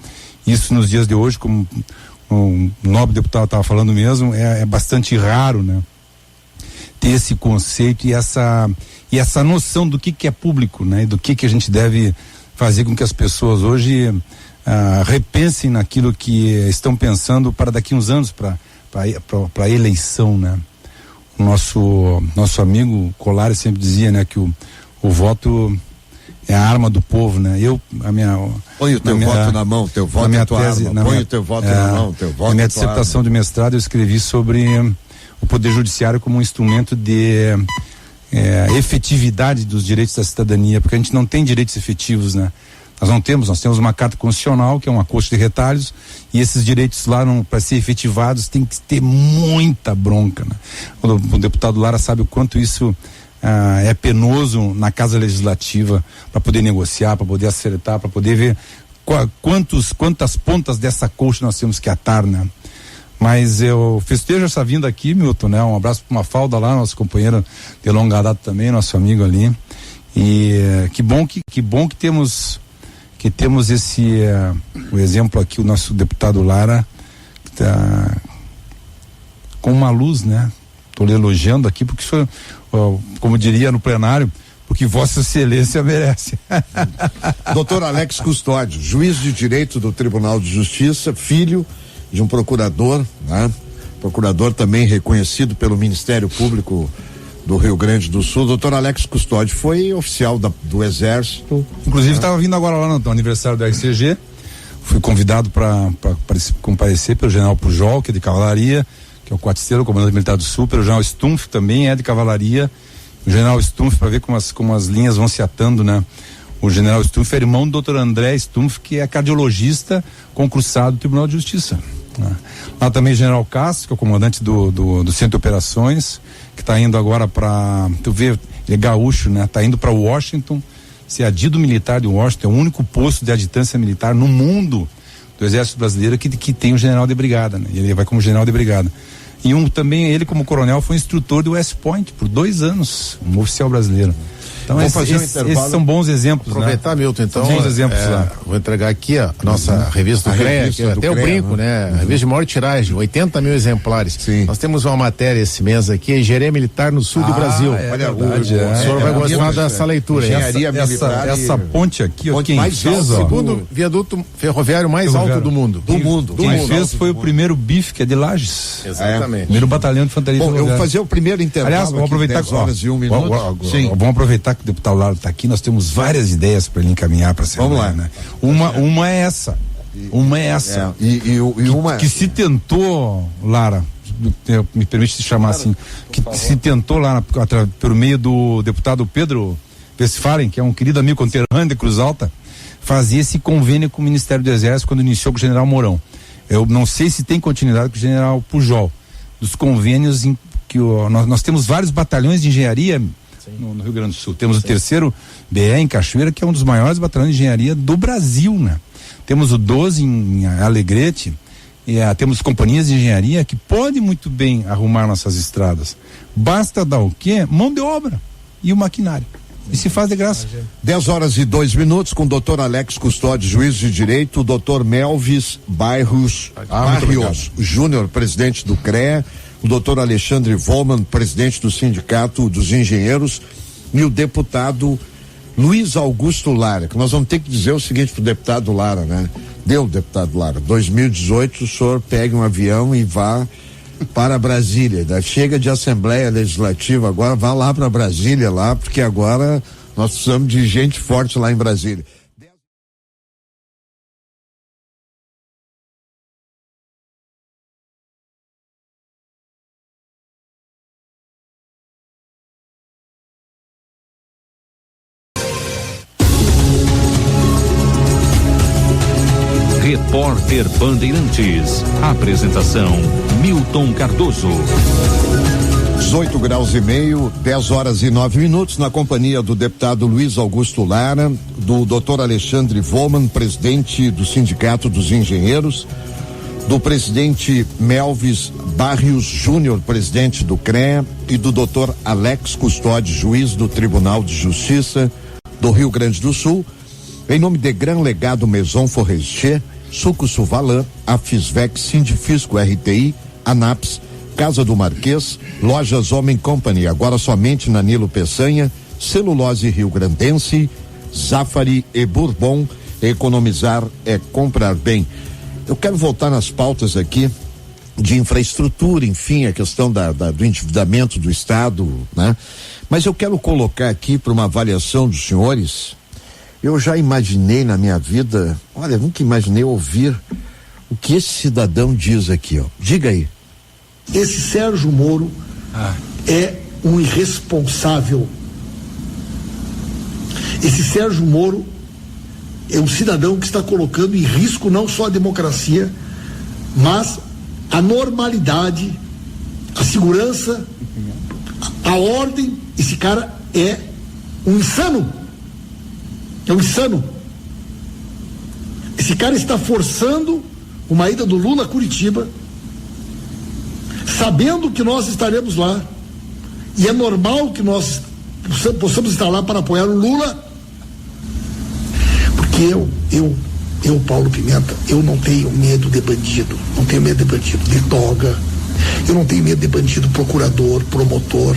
[SPEAKER 5] Isso nos dias de hoje, como o nobre deputado estava falando mesmo, é bastante raro, né, ter esse conceito e essa noção do que é público, né, e do que a gente deve fazer com que as pessoas hoje repensem naquilo que estão pensando para daqui uns anos, para a eleição, né. O nosso amigo Colares sempre dizia, né, que o voto é a arma do povo, né?
[SPEAKER 1] Põe o teu voto na mão, teu voto é tua arma. Põe o teu voto na mão, teu voto.
[SPEAKER 5] Na minha dissertação de mestrado eu escrevi sobre o Poder Judiciário como um instrumento de efetividade dos direitos da cidadania, porque a gente não tem direitos efetivos, né? Nós temos uma carta constitucional, que é uma coxa de retalhos, e esses direitos lá, para ser efetivados, tem que ter muita bronca, né? O deputado Lara sabe o quanto isso é penoso na Casa Legislativa, para poder negociar, para poder acertar, para poder ver quantas pontas dessa coxa nós temos que atar, né? Mas eu festejo essa vinda aqui, Milton, né? Um abraço para Mafalda lá, nosso companheiro de longa data também, nosso amigo ali. E que bom que temos o exemplo aqui, o nosso deputado Lara, que tá com uma luz, né? Tô lhe elogiando aqui porque isso, como diria no plenário, porque Vossa Excelência merece.
[SPEAKER 1] Doutor Alex Custódio, juiz de direito do Tribunal de Justiça, filho de um procurador, né? Procurador também reconhecido pelo Ministério Público do Rio Grande do Sul. Doutor Alex Custódio foi oficial do Exército.
[SPEAKER 5] Inclusive estava vindo agora lá no aniversário do RCG, fui convidado para comparecer pelo general Pujol, que é de cavalaria, que é o quarticeiro, o comandante militar do Sul, pelo general Stumpf, também é de cavalaria, o general Stumpf, para ver como as linhas vão se atando, né? O general Stumpf é irmão do doutor André Stumpf, que é cardiologista concursado do Tribunal de Justiça, né? Lá também o general Castro, que é o comandante do Centro de Operações, que está indo agora tu vê, ele é gaúcho, né? Tá indo para Washington, ser adido militar de Washington, é o único posto de adjutância militar no mundo do Exército Brasileiro que tem um general de brigada, né? Ele vai como general de brigada. E também ele, como coronel, foi instrutor do West Point por 2 anos, um oficial brasileiro. Então esses são bons exemplos,
[SPEAKER 3] aproveitar, né? Milton, então,
[SPEAKER 5] bons exemplos lá.
[SPEAKER 3] Vou entregar aqui a nossa revista do CREA, que até eu brinco, né? A revista de maior tiragem, 80 mil exemplares.
[SPEAKER 1] Sim. Nós
[SPEAKER 3] temos uma matéria esse mês aqui, Engenharia Militar no Sul do Brasil.
[SPEAKER 1] Olha,
[SPEAKER 3] o senhor vai gostar dessa leitura.
[SPEAKER 1] Engenharia Militar.
[SPEAKER 5] Essa ponte aqui,
[SPEAKER 1] ponte
[SPEAKER 5] quem
[SPEAKER 1] mais
[SPEAKER 5] fez,
[SPEAKER 3] o segundo viaduto ferroviário mais alto do mundo.
[SPEAKER 5] Quem fez foi o primeiro BIF, que é de Lages.
[SPEAKER 3] Exatamente.
[SPEAKER 5] Primeiro batalhão de infantaria.
[SPEAKER 1] Bom, eu vou fazer o primeiro intervalo.
[SPEAKER 5] Aliás, vamos aproveitar
[SPEAKER 1] 10 horas e 1 minuto.
[SPEAKER 5] Vamos aproveitar que o deputado Lara está aqui, nós temos várias ideias para ele encaminhar para a Assembleia, né? Uma é essa. Que se tentou, Lara, me permite te chamar assim, que se tentou lá por meio do deputado Pedro Westphalen, que é um querido amigo conterrâneo de Cruz Alta, fazer esse convênio com o Ministério do Exército quando iniciou com o general Mourão. Eu não sei se tem continuidade com o general Pujol, dos convênios que nós temos vários batalhões de engenharia no Rio Grande do Sul. Temos o 3º BE em Cachoeira, que é um dos maiores batalhões de engenharia do Brasil, né? Temos o 12 em Alegrete, temos companhias de engenharia que podem muito bem arrumar nossas estradas. Basta dar o quê? Mão de obra e o maquinário. E se faz de graça.
[SPEAKER 1] 10h02 com o doutor Alex Custódio, juiz de direito, o doutor Melvis Barrios Júnior, presidente do CREA, o doutor Alexandre Volman, presidente do Sindicato dos Engenheiros, e o deputado Luiz Augusto Lara, que nós vamos ter que dizer o seguinte pro deputado Lara, né? Deputado Lara, 2018 o senhor pegue um avião e vá para Brasília, chega de Assembleia Legislativa, agora vá lá para Brasília lá, porque agora nós precisamos de gente forte lá em Brasília.
[SPEAKER 6] Repórter Bandeirantes. Apresentação: Milton Cardoso.
[SPEAKER 1] 18 graus e meio, 10h09, na companhia do deputado Luiz Augusto Lara, do doutor Alexandre Volman, presidente do Sindicato dos Engenheiros, do presidente Melvis Barrios Júnior, presidente do CREA, e do doutor Alex Custódio, juiz do Tribunal de Justiça do Rio Grande do Sul, em nome de Gran Legado Maison Forestier, Suco Suvalan, Afisvec, Sindifisco RTI, Anaps, Casa do Marquês, Lojas Homem Company, agora somente na Nilo Peçanha, Celulose Rio Grandense, Zafari e Bourbon. Economizar é comprar bem. Eu quero voltar nas pautas aqui de infraestrutura, enfim, a questão do endividamento do Estado, né? Mas eu quero colocar aqui para uma avaliação dos senhores. Eu já imaginei na minha vida, olha, nunca imaginei ouvir o que esse cidadão diz aqui, ó. Diga aí.
[SPEAKER 7] Esse Sérgio Moro é um irresponsável. Esse Sérgio Moro é um cidadão que está colocando em risco não só a democracia, mas a normalidade, a segurança, a ordem. Esse cara é um insano. É um insano. Esse cara está forçando uma ida do Lula a Curitiba, sabendo que nós estaremos lá, e é normal que nós possamos estar lá para apoiar o Lula, porque eu, Paulo Pimenta, eu não tenho medo de bandido, não tenho medo de bandido, de toga, eu não tenho medo de bandido, procurador, promotor.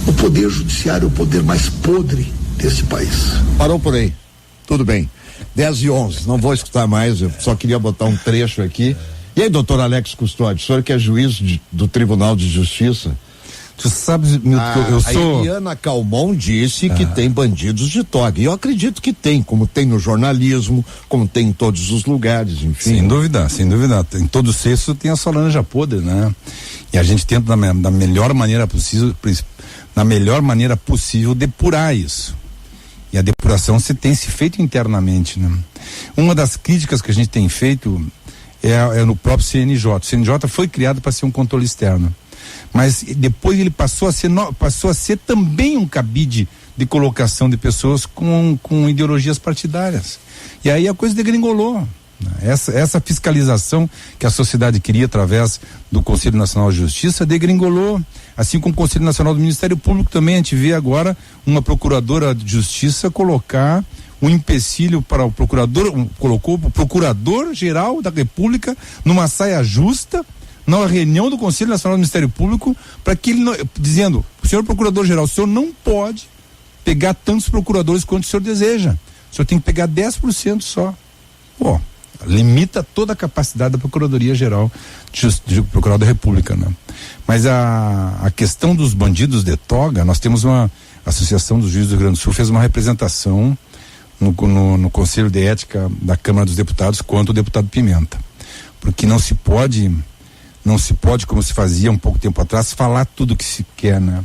[SPEAKER 7] O poder judiciário é o poder mais podre desse país.
[SPEAKER 1] Parou por aí. Tudo bem. 10h11, não vou escutar mais, eu só queria botar um trecho aqui. E aí, doutor Alex Custódio, o senhor que é juiz do Tribunal de Justiça.
[SPEAKER 5] Tu sabes, Milton, eu sou...
[SPEAKER 1] A Eliana Calmon disse que tem bandidos de toga, e eu acredito que tem, como tem no jornalismo, como tem em todos os lugares, enfim.
[SPEAKER 5] Sem dúvida. Em todo cesto tem a sua laranja podre, né? E a gente tenta da melhor maneira possível depurar isso. E a depuração tem se feito internamente, né? Uma das críticas que a gente tem feito é no próprio CNJ. O CNJ foi criado para ser um controle externo, mas depois ele passou a ser também um cabide de colocação de pessoas com ideologias partidárias. E aí a coisa degringolou. Essa fiscalização que a sociedade queria através do Conselho Nacional de Justiça degringolou, assim como o Conselho Nacional do Ministério Público também. A gente vê agora uma procuradora de justiça colocar um empecilho para o procurador, colocou o Procurador-Geral da República numa saia justa na reunião do Conselho Nacional do Ministério Público, para que ele dizendo: senhor Procurador-Geral, o senhor não pode pegar tantos procuradores quanto o senhor deseja, o senhor tem que pegar 10% só. Pô, limita toda a capacidade da Procuradoria-Geral de Procurador da República, né? Mas a questão dos bandidos de toga, nós temos uma Associação dos Juízes do Rio Grande do Sul, fez uma representação no Conselho de Ética da Câmara dos Deputados contra o deputado Pimenta, porque não se pode, como se fazia um pouco tempo atrás, falar tudo que se quer, né?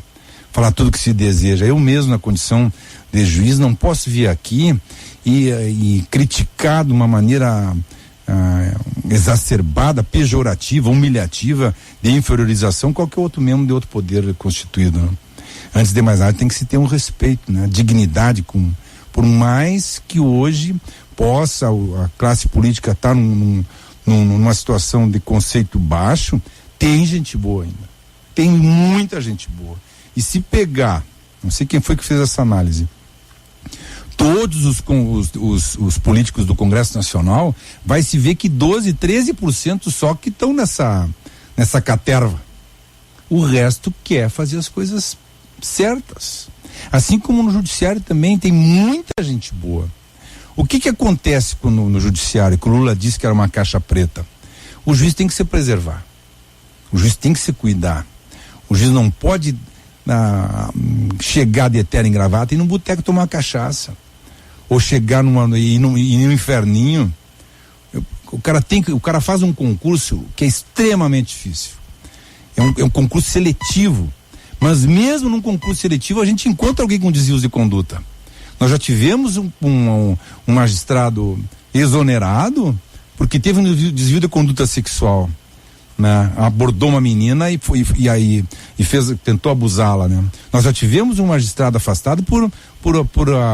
[SPEAKER 5] Falar tudo que se deseja. Eu mesmo, na condição de juiz, não posso vir aqui e criticar de uma maneira exacerbada, pejorativa, humilhativa, de inferiorização qualquer outro membro de outro poder constituído, né? Antes de mais nada, tem que se ter um respeito, né? Dignidade, por mais que hoje possa a classe política estar numa situação de conceito baixo, tem gente boa ainda, tem muita gente boa. E se pegar, não sei quem foi que fez essa análise, todos os políticos do Congresso Nacional, vai se ver que 12, 13% só que estão nessa caterva. O resto quer fazer as coisas certas. Assim como no judiciário também tem muita gente boa. O que acontece no judiciário, que o Lula disse que era uma caixa preta? O juiz tem que se preservar. O juiz tem que se cuidar. O juiz não pode chegar de terno e gravata e ir num boteco tomar uma cachaça. Ou chegar ir num inferninho. O cara faz um concurso que é extremamente difícil. É um concurso seletivo. Mas mesmo num concurso seletivo, a gente encontra alguém com desvios de conduta. Nós já tivemos um magistrado exonerado porque teve um desvio de conduta sexual, né? Abordou uma menina e tentou abusá-la, né? Nós já tivemos um magistrado afastado por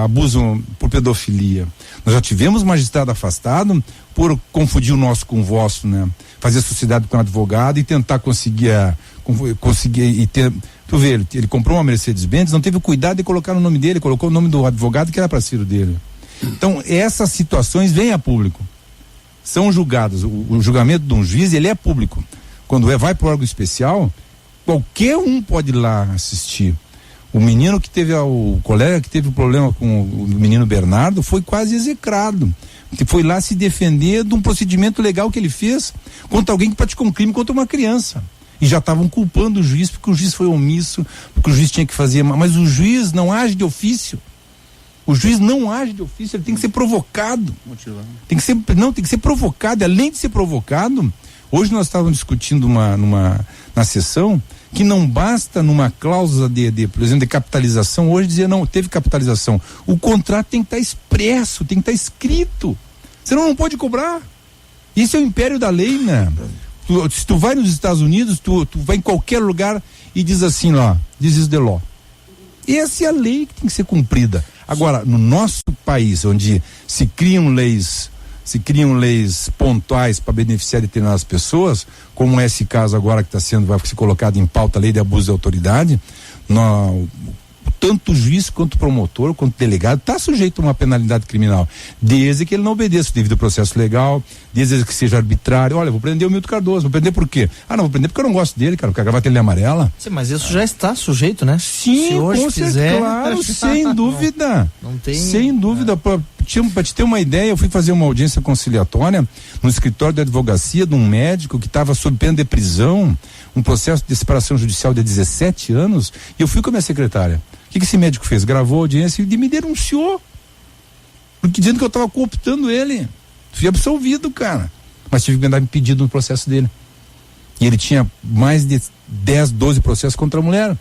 [SPEAKER 5] abuso, por pedofilia. Nós já tivemos um magistrado afastado por confundir o nosso com o vosso, né? Fazer sociedade com um advogado e tentar conseguir e ter. Tu vê, ele comprou uma Mercedes-Benz, não teve o cuidado de colocar o nome dele, colocou o nome do advogado que era parceiro dele. Então, essas situações vêm a público. São julgadas. O julgamento de um juiz, ele é público. Quando vai para o órgão especial, qualquer um pode ir lá assistir. O menino o colega que teve o problema com o menino Bernardo foi quase execrado. Que foi lá se defender de um procedimento legal que ele fez contra alguém que praticou um crime contra uma criança. E já estavam culpando o juiz porque o juiz foi omisso, porque o juiz tinha que fazer, mas o juiz não age de ofício. O juiz não age de ofício, ele tem que ser provocado. Tem que ser provocado. Além de ser provocado, hoje nós estávamos discutindo na sessão que não basta numa cláusula por exemplo, de capitalização, hoje dizer não, teve capitalização. O contrato tem que estar expresso, tem que estar escrito. Senão não pode cobrar. Isso é o império da lei, né? Se tu vai nos Estados Unidos, tu vai em qualquer lugar e diz assim lá, this is the law. Essa é a lei que tem que ser cumprida. Agora, no nosso país, onde se criam leis pontuais para beneficiar determinadas pessoas, como é esse caso agora que vai ser colocado em pauta, a lei de abuso de autoridade, tanto o juiz quanto o promotor, quanto o delegado, está sujeito a uma penalidade criminal, desde que ele não obedeça o devido processo legal, desde que seja arbitrário. Olha, vou prender o Milton Cardoso, vou prender por quê? Não vou prender porque eu não gosto dele, cara, porque a gravata dele é amarela.
[SPEAKER 4] Sim, mas isso já está sujeito, né?
[SPEAKER 5] Sim,
[SPEAKER 4] se hoje fizer,
[SPEAKER 5] claro, sem dúvida.
[SPEAKER 4] Não tem.
[SPEAKER 5] Sem dúvida. Para te ter uma ideia, eu fui fazer uma audiência conciliatória no escritório de advocacia de um médico que estava sob pena de prisão, um processo de separação judicial de 17 anos, e eu fui com a minha secretária. O que esse médico fez? Gravou a audiência e me denunciou. Porque dizendo que eu estava cooptando ele. Fui absolvido, cara. Mas tive que mandar pedido no processo dele. E ele tinha mais de 10, 12 processos contra a mulher. O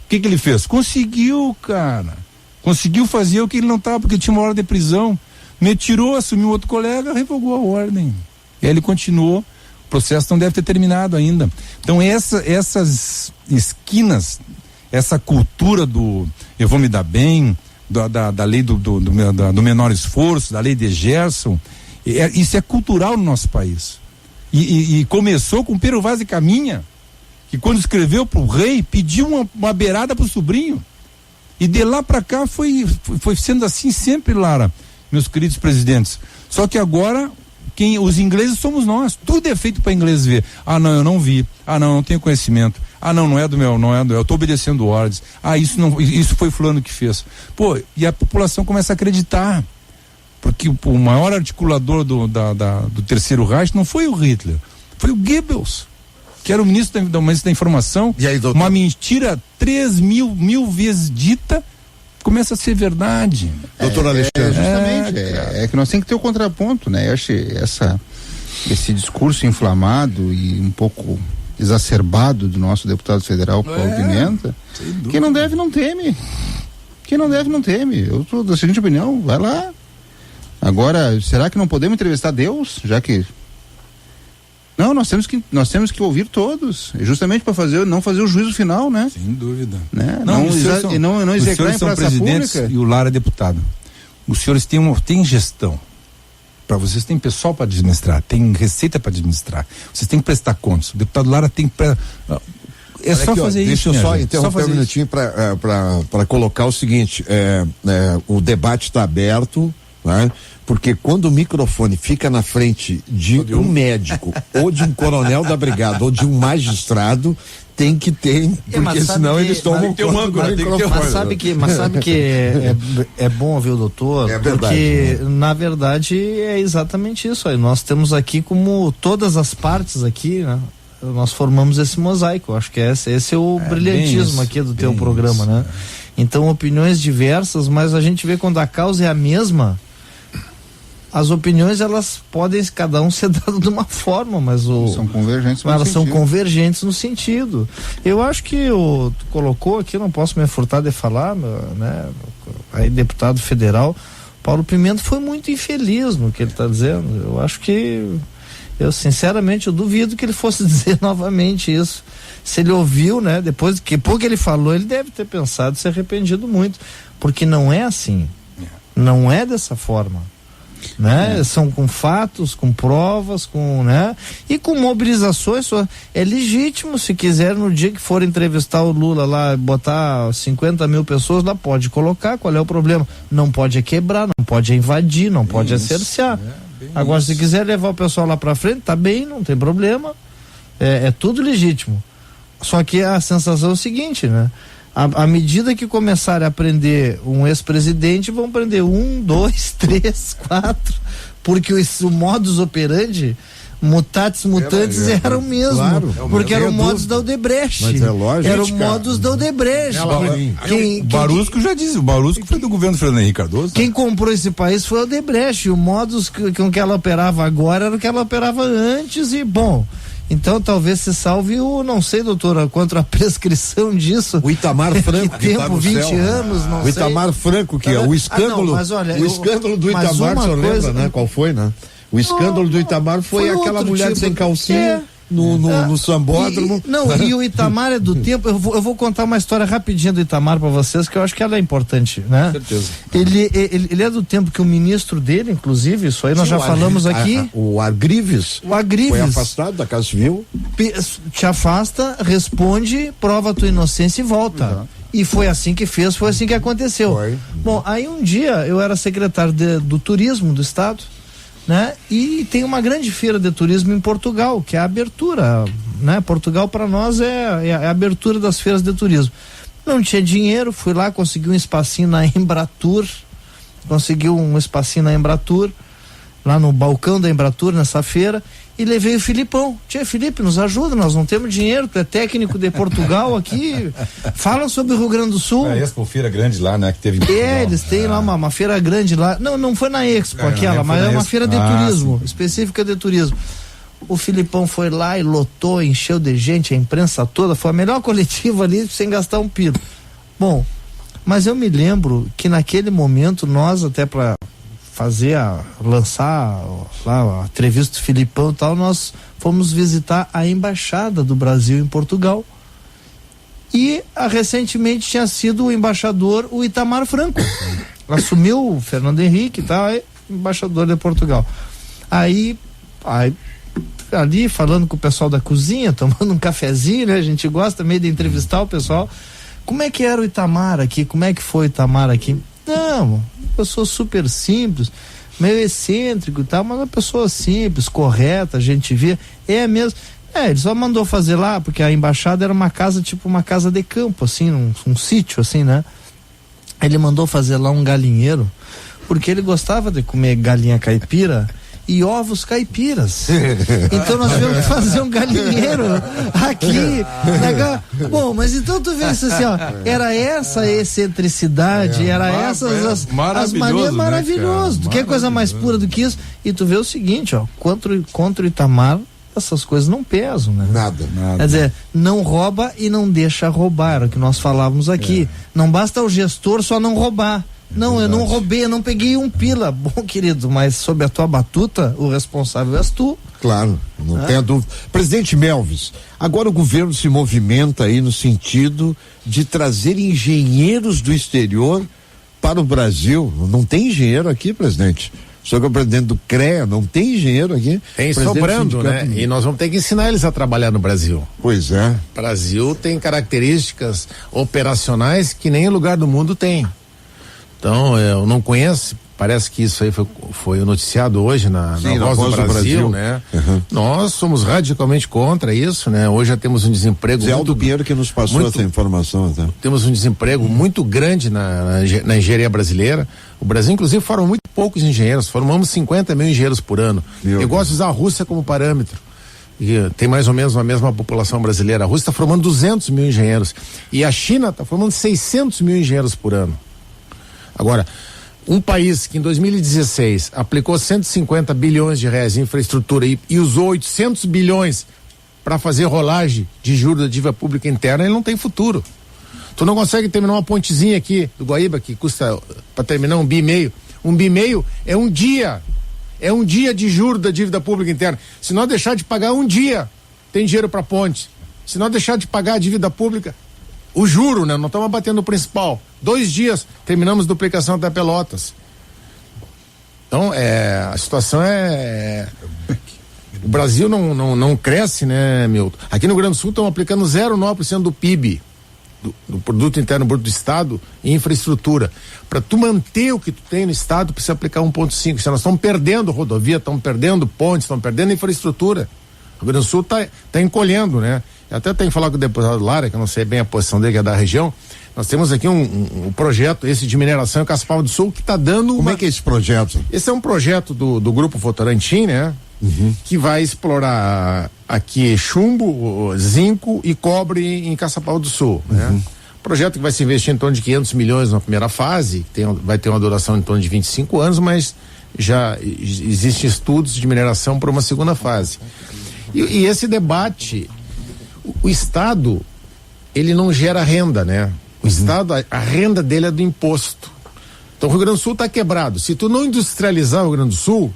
[SPEAKER 5] que ele fez? Conseguiu, cara. Conseguiu fazer o que ele não estava, porque tinha uma hora de prisão. Me tirou, assumiu outro colega, revogou a ordem. E aí ele continuou. O processo não deve ter terminado ainda. Então essas esquinas, essa cultura do eu vou me dar bem, da lei do menor esforço, da lei de Gerson, isso é cultural no nosso país. E começou com Pero Vaz de Caminha, que quando escreveu pro rei, pediu uma beirada pro sobrinho. E de lá para cá foi sendo assim sempre, Lara, meus queridos presidentes. Só que agora os ingleses somos nós. Tudo é feito para inglês ver. Não, eu não vi. Não, eu não tenho conhecimento. Não é do meu, eu tô obedecendo ordens. Isso foi fulano que fez. Pô, e a população começa a acreditar. Porque o maior articulador do Terceiro Reich não foi o Hitler, foi o Goebbels, que era o ministro da informação.
[SPEAKER 1] E aí, doutor?
[SPEAKER 5] Uma mentira 3.000 vezes dita começa a ser verdade.
[SPEAKER 1] Doutor Alexandre.
[SPEAKER 2] Justamente, é que nós temos que ter o contraponto, né? Eu acho esse discurso inflamado e um pouco exacerbado do nosso deputado federal Paulo Pimenta, quem não deve não teme. Eu sou da seguinte opinião, vai lá. Agora, será que não podemos entrevistar Deus, já que não, nós temos que ouvir todos, justamente para não fazer o juízo final, né?
[SPEAKER 5] Sem dúvida.
[SPEAKER 2] Né? Não execrar em praça pública.
[SPEAKER 5] E o Lara é deputado. Os senhores têm gestão. Para vocês tem pessoal para administrar, tem receita para administrar. Vocês têm que prestar contas. O deputado Lara tem
[SPEAKER 2] É só fazer isso.
[SPEAKER 1] Deixa eu só interromper um minutinho para colocar o seguinte: o debate está aberto, né? Porque quando o microfone fica na frente de um médico, ou de um coronel da brigada, ou de um magistrado, tem que ter, porque senão eles tomam conta do microfone.
[SPEAKER 4] Mas sabe que é bom ouvir o doutor, porque na verdade é exatamente isso aí. Nós temos aqui, como todas as partes aqui, né? Nós formamos esse mosaico. Acho que esse é o brilhantismo aqui do teu programa, né? Então, opiniões diversas, mas a gente vê quando a causa é a mesma, as opiniões, elas podem cada um ser dado de uma forma, mas
[SPEAKER 2] são convergentes,
[SPEAKER 4] mas elas são convergentes no sentido. Eu acho que tu colocou aqui, não posso me furtar de falar, né? Aí, deputado federal Paulo Pimenta foi muito infeliz no que ele está dizendo. Eu acho que sinceramente, eu duvido que ele fosse dizer novamente isso. Se ele ouviu, né? Depois que ele falou, ele deve ter pensado, se arrependido muito, porque não é assim, não é dessa forma, né? São com fatos, com provas, né? E com mobilizações. É legítimo, se quiser, no dia que for entrevistar o Lula lá, botar 50 mil pessoas lá, pode colocar. Qual é o problema? Não pode quebrar, não pode invadir, não pode cercear. Agora, se quiser levar o pessoal lá pra frente, tá bem, não tem problema. É tudo legítimo. Só que a sensação é o seguinte, né? À medida que começarem a prender um ex-presidente, vão prender 1, 2, 3, 4, porque o modus operandi, mutatis mutandis, era o mesmo, claro, porque era o modus da Odebrecht.
[SPEAKER 1] Mas é lógico,
[SPEAKER 4] era o modus da Odebrecht.
[SPEAKER 5] O Barusco já disse, o Barusco foi do governo Fernando Henrique Cardoso.
[SPEAKER 4] Quem comprou esse país foi a Odebrecht, e o modus com que ela operava agora era o que ela operava antes, e bom... Então talvez se salve não sei, doutora, quanto a prescrição disso.
[SPEAKER 1] O Itamar Franco,
[SPEAKER 4] que tempo, 20 anos, não sei.
[SPEAKER 1] O Itamar Franco, que é o escândalo.
[SPEAKER 4] Mas olha,
[SPEAKER 1] o escândalo do Itamar, você lembra, né? Qual foi, né? O escândalo do Itamar foi aquela mulher sem calcinha. No sambódromo.
[SPEAKER 4] E o Itamar é do tempo. Eu vou contar uma história rapidinha do Itamar para vocês, que eu acho que ela é importante, né? Com certeza. Ele é do tempo que o ministro dele, inclusive, isso aí nós já falamos aqui.
[SPEAKER 1] O Argrives foi afastado da Casa Civil.
[SPEAKER 4] Te afasta, responde, prova a tua inocência e volta. Uhum. E foi assim que fez, foi assim que aconteceu.
[SPEAKER 1] Foi.
[SPEAKER 4] Bom, aí um dia eu era secretário do turismo do estado, né? E tem uma grande feira de turismo em Portugal, que é a abertura, né? Portugal para nós é a abertura das feiras de turismo. Não tinha dinheiro, fui lá, consegui um espacinho na Embratur, lá no balcão da Embratur, nessa feira, e levei o Filipão. Tia, Felipe, nos ajuda, nós não temos dinheiro, tu é técnico de Portugal aqui, fala sobre o Rio Grande do Sul.
[SPEAKER 5] A Expo, feira grande lá, né, que teve em Portugal.
[SPEAKER 4] Eles têm lá uma feira grande lá, não foi na Expo mas é uma feira de turismo, específica de turismo. O Filipão foi lá e lotou, encheu de gente, a imprensa toda, foi a melhor coletiva ali, sem gastar um pilo. Bom, mas eu me lembro que naquele momento nós, até para lançar lá a entrevista do Filipão e tal, nós fomos visitar a embaixada do Brasil em Portugal, e recentemente tinha sido o embaixador o Itamar Franco, assumiu o Fernando Henrique e tal, embaixador de Portugal. Aí ali falando com o pessoal da cozinha, tomando um cafezinho, né? A gente gosta meio de entrevistar o pessoal. Como é que era o Itamar aqui? Como é que foi o Itamar aqui? Não, eu sou super simples, meio excêntrico e tal, mas uma pessoa simples, correta, a gente via, é mesmo. Ele só mandou fazer lá, porque a embaixada era uma casa, tipo uma casa de campo, assim, um sítio, assim, né? Ele mandou fazer lá um galinheiro, porque ele gostava de comer galinha caipira e ovos caipiras. Então nós tivemos que fazer um galinheiro aqui. Bom, mas então tu vê isso assim, ó, era essa a excentricidade, era essas as manias, maravilhoso. Tu quer coisa mais pura do que isso? E tu vê o seguinte, ó, contra o Itamar, essas coisas não pesam, né?
[SPEAKER 1] Nada.
[SPEAKER 4] Quer dizer, não rouba e não deixa roubar, era o que nós falávamos aqui. Não basta o gestor só não roubar. Não, eu não roubei, eu não peguei um pila. Bom, querido, mas sob a tua batuta, o responsável és tu.
[SPEAKER 1] Claro, não tenha dúvida. Presidente Melvis, agora o governo se movimenta aí no sentido de trazer engenheiros do exterior para o Brasil. Não tem engenheiro aqui, presidente? Sou que é o presidente do CREA, não tem engenheiro aqui.
[SPEAKER 3] Tem sobrando, né? E nós vamos ter que ensinar eles a trabalhar no Brasil.
[SPEAKER 1] Pois é.
[SPEAKER 3] O Brasil tem características operacionais que nem lugar do mundo tem. Então, eu não conheço, parece que isso aí foi noticiado hoje na Voz do Brasil, né?
[SPEAKER 1] Uhum.
[SPEAKER 3] Nós somos radicalmente contra isso, né? Hoje já temos um desemprego
[SPEAKER 1] Zé Aldo Pinheiro que nos passou essa informação. Tá?
[SPEAKER 3] Temos um desemprego muito grande na engenharia brasileira. O Brasil, inclusive, forma muito poucos engenheiros, formamos 50 mil engenheiros por ano. Eu gosto de usar a Rússia como parâmetro. E tem mais ou menos a mesma população brasileira. A Rússia está formando 200 mil engenheiros. E a China está formando 600 mil engenheiros por ano. Agora, um país que em 2016 aplicou 150 bilhões de reais em infraestrutura e usou 800 bilhões para fazer rolagem de juros da dívida pública interna, ele não tem futuro. Tu não consegue terminar uma pontezinha aqui do Guaíba que custa para terminar 1,5 bi. 1,5 bi é um dia. É um dia de juros da dívida pública interna. Se nós deixar de pagar um dia, tem dinheiro para ponte. Se nós deixar de pagar a dívida pública, o juro, né? Não estamos batendo o principal. 2 dias, terminamos a duplicação até Pelotas. Então, a situação o Brasil não cresce, né, Milton? Aqui no Rio Grande do Sul estão aplicando 0,9% do PIB, do Produto Interno Bruto do Estado, em infraestrutura. Para tu manter o que tu tem no Estado, precisa aplicar 1,5%. Nós estamos perdendo rodovia, estamos perdendo pontes, estamos perdendo infraestrutura. O Rio Grande do Sul está encolhendo, né? Eu até tenho que falar com o deputado Lara, que eu não sei bem a posição dele, que é da região. Nós temos aqui um projeto, esse de mineração em Caçapava do Sul, que está dando.
[SPEAKER 1] Como é que é esse projeto?
[SPEAKER 3] Esse é um projeto do Grupo Votorantim, né?
[SPEAKER 1] Uhum.
[SPEAKER 3] Que vai explorar aqui chumbo, zinco e cobre em Caçapava do Sul, né? Projeto que vai se investir em torno de 500 milhões na primeira fase, vai ter uma duração em torno de 25 anos, mas já existem estudos de mineração para uma segunda fase. E esse debate, o Estado, ele não gera renda, né? O Estado, a renda dele é do imposto. Então o Rio Grande do Sul está quebrado. Se tu não industrializar o Rio Grande do Sul,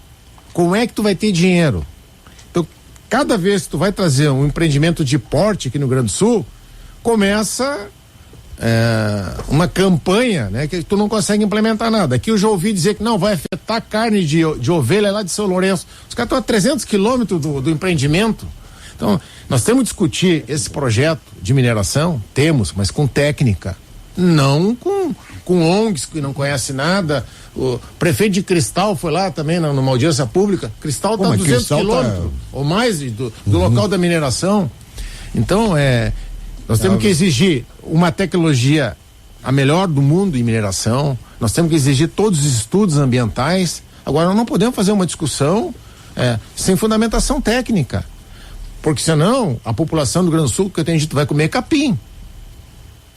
[SPEAKER 3] como é que tu vai ter dinheiro? Então, cada vez que tu vai trazer um empreendimento de porte aqui no Rio Grande do Sul, começa uma campanha, né, que tu não consegue implementar nada. Aqui eu já ouvi dizer que não, vai afetar a carne de ovelha lá de São Lourenço. Os caras estão a 300 quilômetros do empreendimento. Então, nós temos que discutir esse projeto de mineração, mas com técnica, não com ONGs que não conhecem nada. O prefeito de Cristal foi lá também numa audiência pública. Cristal está a 200 quilômetros ou mais do local da mineração. Então, nós temos que exigir uma tecnologia a melhor do mundo em mineração, nós temos que exigir todos os estudos ambientais. Agora, nós não podemos fazer uma discussão sem fundamentação técnica, porque senão a população do Rio Grande do Sul, que eu tenho dito, vai comer capim.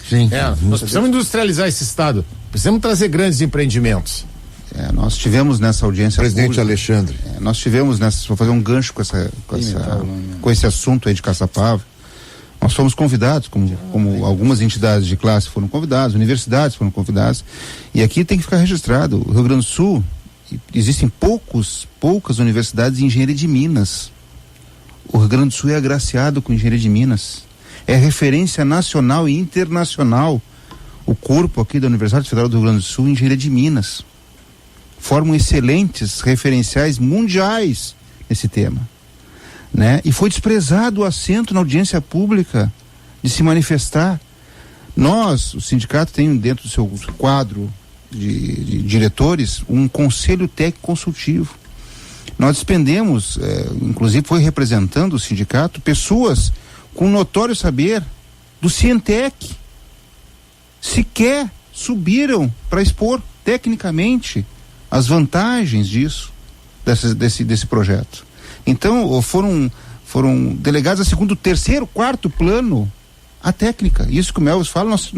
[SPEAKER 1] Sim.
[SPEAKER 3] Nós precisamos industrializar esse estado, precisamos trazer grandes empreendimentos.
[SPEAKER 2] Nós tivemos nessa audiência
[SPEAKER 1] presidente
[SPEAKER 2] pública,
[SPEAKER 1] Alexandre.
[SPEAKER 2] Nós tivemos vou fazer um gancho com esse assunto aí de Caçapava. Nós fomos convidados, como algumas entidades de classe foram convidadas, universidades foram convidadas, e aqui tem que ficar registrado, o Rio Grande do Sul, existem poucas universidades de engenharia de Minas. O Rio Grande do Sul é agraciado com engenharia de Minas, é referência nacional e internacional, o corpo aqui da Universidade Federal do Rio Grande do Sul, engenharia de Minas, formam excelentes referenciais mundiais nesse tema. Né? E foi desprezado o assento na audiência pública de se manifestar. O sindicato tem dentro do seu quadro de diretores um conselho técnico consultivo. Nós despendemos, inclusive foi representando o sindicato, pessoas com notório saber do Cientec, sequer subiram para expor tecnicamente as vantagens desse projeto. Então, foram delegados a segundo, terceiro, quarto plano a técnica. Isso que o Melvis fala, nós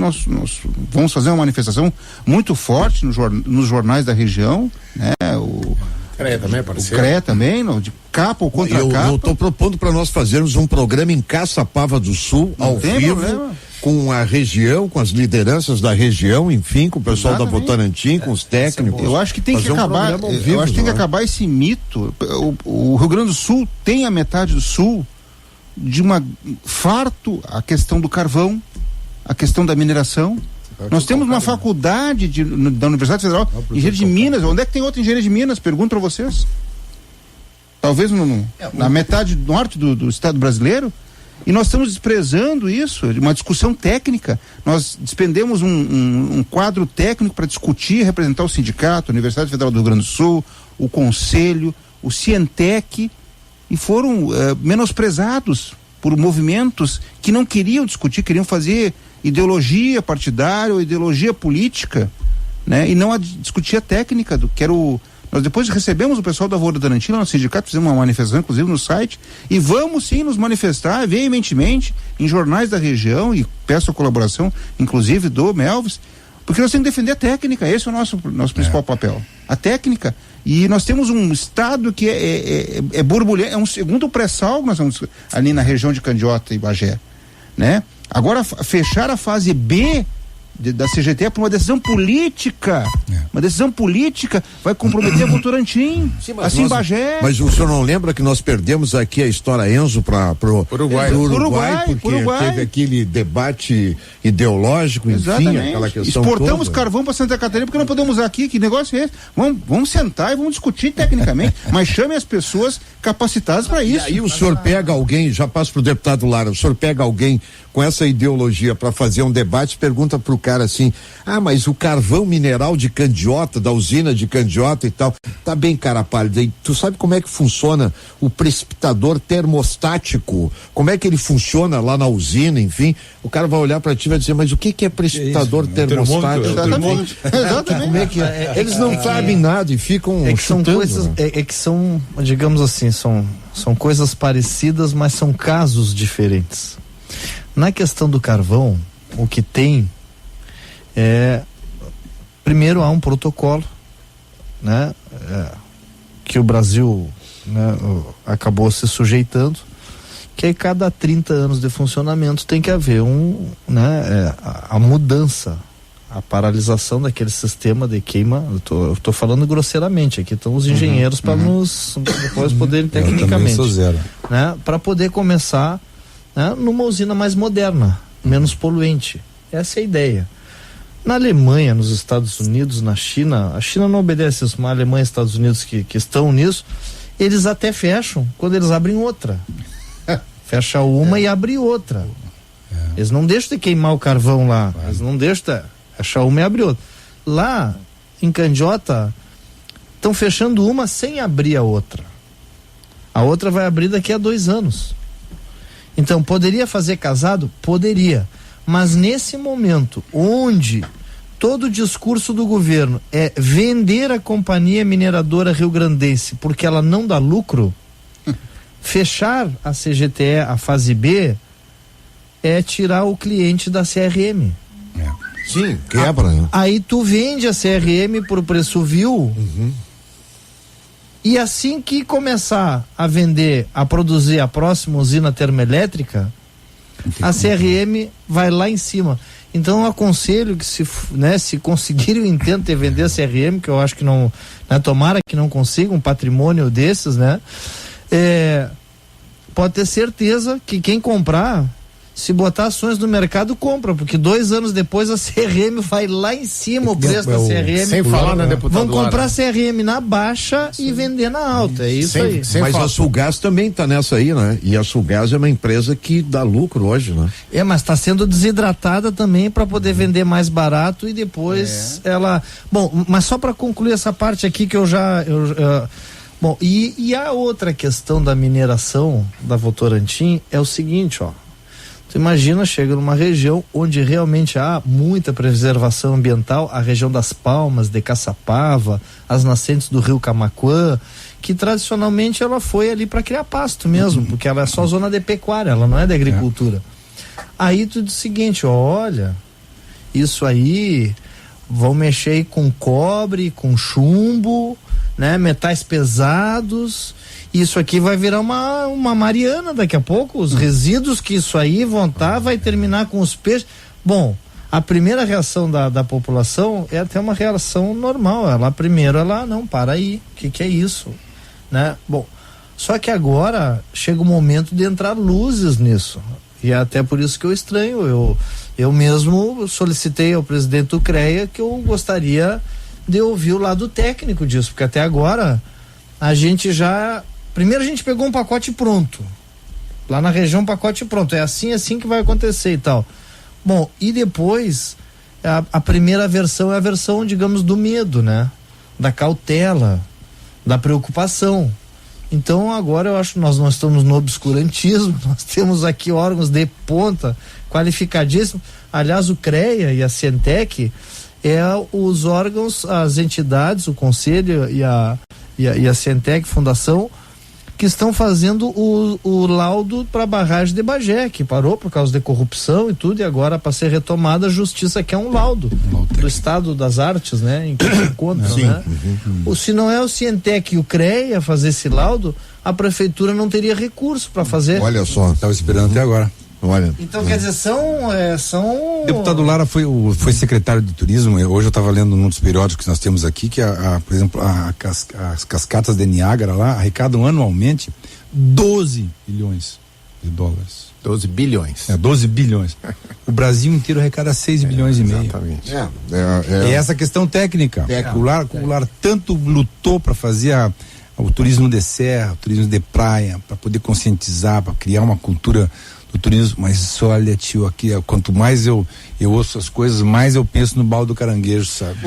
[SPEAKER 2] vamos fazer uma manifestação muito forte nos jornais da região, né? O
[SPEAKER 3] CREA também, parceiro.
[SPEAKER 2] O CREA também, de capa ou contra capa.
[SPEAKER 1] Eu estou propondo para nós fazermos um programa em Caçapava do Sul, ao vivo, com a região, com as lideranças da região, enfim, com o pessoal da Votorantim, com os técnicos.
[SPEAKER 2] Eu acho que tem que acabar, eu acho que tem que acabar esse mito. O Rio Grande do Sul tem a metade do Sul de farto a questão do carvão, a questão da mineração, Nós temos uma faculdade da Universidade Federal, engenharia de Minas. Onde é que tem outra engenharia de Minas? Pergunto para vocês. Talvez na metade norte do estado brasileiro. E nós estamos desprezando isso, uma discussão técnica. Nós despendemos um quadro técnico para discutir, representar o sindicato, a Universidade Federal do Rio Grande do Sul, o Conselho, o Cientec, e foram menosprezados por movimentos que não queriam discutir, queriam fazer ideologia partidária ou ideologia política, né? E não discutir a técnica do que era o... Nós depois recebemos o pessoal da Votorantim lá no sindicato, fizemos uma manifestação, inclusive no site, e vamos sim nos manifestar veementemente em jornais da região, e peço a colaboração, inclusive, do Melvis, porque nós temos que defender a técnica, esse é o nosso principal papel, a técnica. E nós temos um estado que é borbulhante, é um segundo pré-sal, nós estamos ali na região de Candiota e Bagé, né? Agora, fechar a fase B da CGT por uma decisão política. Uma decisão política vai comprometer a Votorantim, assim Bagé.
[SPEAKER 1] Mas o senhor não lembra que nós perdemos aqui a história Enzo para pro Uruguai, porque teve aquele debate ideológico, enfim, aquela questão
[SPEAKER 2] exportamos
[SPEAKER 1] toda.
[SPEAKER 2] Carvão para Santa Catarina porque não podemos usar aqui, que negócio é esse? Vamos sentar e vamos discutir tecnicamente, mas chame as pessoas capacitadas para isso.
[SPEAKER 1] E aí o senhor pega alguém, já passo pro deputado Lara, o senhor pega alguém com essa ideologia para fazer um debate, pergunta pro cara assim, mas o carvão mineral de Candiota, da usina de Candiota e tal, tá bem, cara pálida, e tu sabe como é que funciona o precipitador termostático, como é que ele funciona lá na usina, enfim, o cara vai olhar para ti e vai dizer, mas o que é precipitador termostático?
[SPEAKER 2] Exatamente.
[SPEAKER 1] Como é que é? Eles não sabem nada e ficam
[SPEAKER 4] são coisas, que são, digamos assim, são coisas parecidas, mas são casos diferentes. Na questão do carvão, o que tem primeiro há um protocolo, né, que o Brasil, né, acabou se sujeitando, que aí cada 30 anos de funcionamento tem que haver a mudança, a paralisação daquele sistema de queima. Eu tô falando grosseiramente, aqui estão os engenheiros para nos depois poderem tecnicamente, né, para poder começar, né, numa usina mais moderna, menos poluente. Essa é a ideia. Na Alemanha, nos Estados Unidos, na China, a China não obedece isso, mas a Alemanha e os Estados Unidos que estão nisso, eles até fecham quando eles abrem outra. Fecha uma e abre outra. Eles não deixam de queimar o carvão lá, eles não deixam de fechar uma e abrir outra. Lá, em Candiota, estão fechando uma sem abrir a outra. A outra vai abrir daqui a 2 anos. Então, poderia fazer casado? Poderia. Mas nesse momento, onde todo o discurso do governo é vender a companhia mineradora rio-grandense porque ela não dá lucro, fechar a CGTE, a fase B, é tirar o cliente da CRM.
[SPEAKER 1] Sim, quebra, né?
[SPEAKER 2] Aí tu vende a CRM por preço vil, e assim que começar a vender, a produzir a próxima usina termoelétrica, a CRM vai lá em cima. Então eu aconselho que se conseguirem o intento de vender a CRM, que eu acho que não, né, tomara que não consiga um patrimônio desses, né? Pode ter certeza que quem comprar, se botar ações no mercado, compra, porque 2 anos depois a CRM vai lá em cima, o preço da CRM.
[SPEAKER 3] Sem falar, né, deputado?
[SPEAKER 2] Vão comprar a CRM na baixa e vender na alta, é isso aí.
[SPEAKER 1] Mas a Sulgás também tá nessa aí, né? E a Sulgás é uma empresa que dá lucro hoje, né?
[SPEAKER 2] Mas está sendo desidratada também para poder vender mais barato e depois ela... Bom, mas só para concluir essa parte aqui que bom, e a outra questão da mineração da Votorantim é o seguinte, ó. Tu imagina, chega numa região onde realmente há muita preservação ambiental, a região das Palmas, de Caçapava, as nascentes do rio Camaquã, que tradicionalmente ela foi ali para criar pasto mesmo, porque ela é só zona de pecuária, ela não é de agricultura. Aí tu diz o seguinte, olha, isso aí, vão mexer aí com cobre, com chumbo, né, metais pesados, isso aqui vai virar uma Mariana daqui a pouco, os resíduos que isso aí vão vai terminar com os peixes. Bom, a primeira reação da população é até uma reação normal, não, para aí, o que é isso, né? Bom, só que agora chega o momento de entrar luzes nisso, e é até por isso que eu estranho,
[SPEAKER 4] Eu mesmo solicitei ao presidente do CREA que eu gostaria de ouvir o lado técnico disso, porque até agora primeiro a gente pegou um pacote pronto, lá na região pacote pronto, é assim que vai acontecer e tal. Bom, e depois a primeira versão é a versão, digamos, do medo, né? Da cautela, da preocupação. Então agora eu acho que nós não estamos no obscurantismo, nós temos aqui órgãos de ponta, qualificadíssimos. Aliás, o CREA e a Cientec os órgãos, as entidades, o Conselho e a Cientec Fundação, que estão fazendo o laudo para a barragem de Bagé, que parou por causa de corrupção e tudo, e agora, para ser retomada, a justiça quer um laudo do Estado das Artes, né? Em que se encontra, né? Se não é o Cientec e o CREA fazer esse laudo, a prefeitura não teria recurso para fazer.
[SPEAKER 1] Olha só.
[SPEAKER 5] Estava esperando até agora.
[SPEAKER 1] Olha.
[SPEAKER 4] Então, quer dizer, são...
[SPEAKER 5] O deputado Lara foi secretário de turismo. Hoje eu estava lendo num dos periódicos que nós temos aqui que, por exemplo, as cascatas de Niágara lá arrecadam anualmente 12 bilhões de dólares.
[SPEAKER 3] 12 bilhões.
[SPEAKER 5] 12 bilhões. O Brasil inteiro arrecada 6 bilhões e meio.
[SPEAKER 3] Exatamente.
[SPEAKER 5] É essa questão técnica. O Lara tanto lutou para fazer o turismo de serra, o turismo de praia, para poder conscientizar, para criar uma cultura do turismo, mas olha, tio, aqui, quanto mais eu ouço as coisas, mais eu penso no balde do caranguejo, sabe?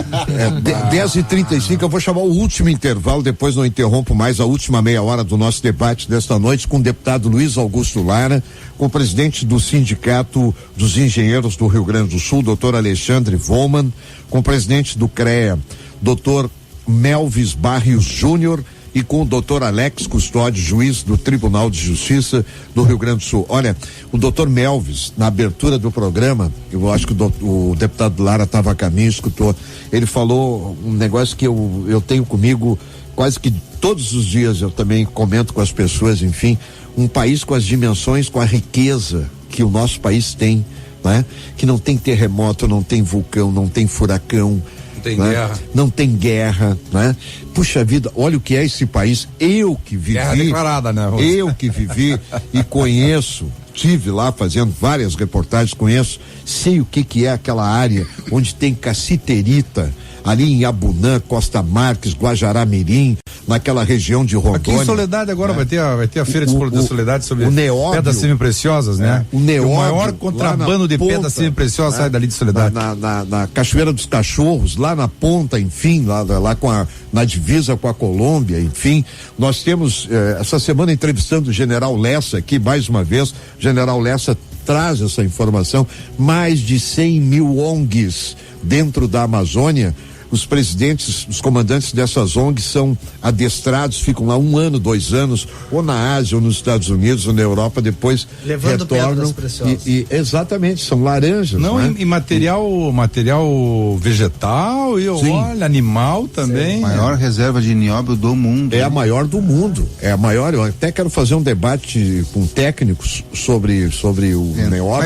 [SPEAKER 1] 10h35, eu vou chamar o último intervalo, depois não interrompo mais a última meia hora do nosso debate desta noite com o deputado Luiz Augusto Lara, com o presidente do Sindicato dos Engenheiros do Rio Grande do Sul, doutor Alexandre Volman, com o presidente do CREA, doutor Melvis Barrios Júnior, e com o doutor Alex Custódio, juiz do Tribunal de Justiça do Rio Grande do Sul. Olha, o doutor Melvis, na abertura do programa, eu acho que o deputado Lara estava a caminho, escutou, ele falou um negócio que eu tenho comigo quase que todos os dias, eu também comento com as pessoas, enfim, um país com as dimensões, com a riqueza que o nosso país tem, né? Que não tem terremoto, não tem vulcão, não tem furacão,
[SPEAKER 5] não tem
[SPEAKER 1] guerra. Não tem guerra, né? Puxa vida, olha o que é esse país. Eu que vivi.
[SPEAKER 5] Guerra declarada, né?
[SPEAKER 1] Eu que vivi e conheço, tive lá fazendo várias reportagens, conheço, sei o que é aquela área onde tem cassiterita, ali em Abunã, Costa Marques, Guajará-Mirim, naquela região de Rondônia.
[SPEAKER 5] Aqui em Soledade agora, né? vai ter a feira da Soledade sobre pedras semi-preciosas, né?
[SPEAKER 1] O neóbio,
[SPEAKER 5] maior contrabando de pedras semi-preciosas, né? Sai dali de Soledade.
[SPEAKER 1] Na Cachoeira dos Cachorros, lá na ponta, enfim, lá na divisa com a Colômbia, enfim, nós temos essa semana entrevistando o General Lessa aqui, mais uma vez, o General Lessa traz essa informação, mais de 100 mil ONGs dentro da Amazônia. Os presidentes, os comandantes dessas ONGs são adestrados, ficam lá 1 ano, 2 anos, ou na Ásia, ou nos Estados Unidos, ou na Europa, depois
[SPEAKER 4] levando
[SPEAKER 1] retornam. Exatamente, são laranjas.
[SPEAKER 5] Não,
[SPEAKER 1] né?
[SPEAKER 5] e material vegetal e olha, animal também.
[SPEAKER 2] Sim. Maior reserva de nióbio do mundo.
[SPEAKER 1] É a maior do mundo. É a maior. Eu até quero fazer um debate com técnicos sobre o nióbio.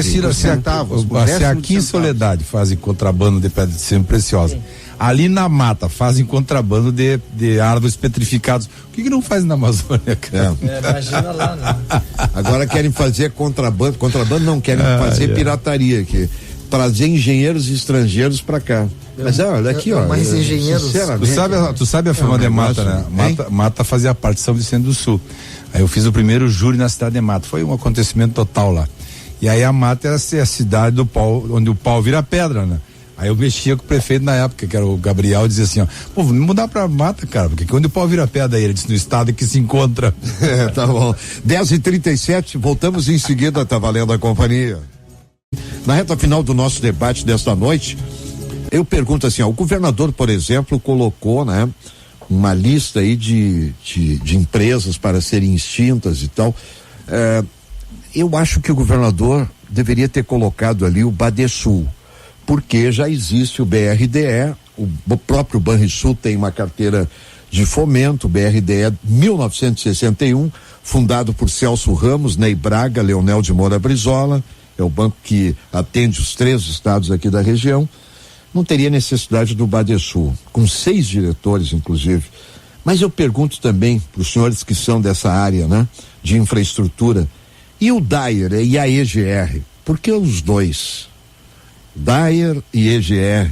[SPEAKER 5] Mas se aqui em Soledade fazem contrabando de pedras semi-preciosas, ali na mata fazem contrabando de árvores petrificadas, o que não faz na Amazônia, cara?
[SPEAKER 4] Imagina lá, né?
[SPEAKER 1] Agora querem fazer contrabando não, querem fazer pirataria aqui, trazer engenheiros estrangeiros para cá. Mas olha aqui, ó.
[SPEAKER 4] Mais engenheiros.
[SPEAKER 5] Tu sabe a fama de Mata, né? Mata fazia parte de São Vicente do Sul. Aí eu fiz o primeiro júri na cidade de Mata, foi um acontecimento total lá. E aí a Mata era a cidade do pau, onde o pau vira pedra, né? Aí eu mexia com o prefeito na época, que era o Gabriel, dizia assim, ó, pô, vamos mudar pra Mata, cara, porque onde o pau vira pedra aí, ele disse, no estado que se encontra.
[SPEAKER 1] Tá bom. 10h37, voltamos em seguida, tá valendo a companhia. Na reta final do nosso debate desta noite, eu pergunto assim, ó, o governador, por exemplo, colocou, né, uma lista aí de empresas para serem extintas e tal. Eu acho que o governador deveria ter colocado ali o Badesul, porque já existe o BRDE, o próprio Banrisul tem uma carteira de fomento, o BRDE 1961, fundado por Celso Ramos, Ney Braga, Leonel de Moura Brizola, é o banco que atende os 3 estados aqui da região. Não teria necessidade do Badesul, com 6 diretores, inclusive. Mas eu pergunto também para os senhores que são dessa área, né, de infraestrutura, e o DAIR e a EGR, por que os dois? Dyer e EGR.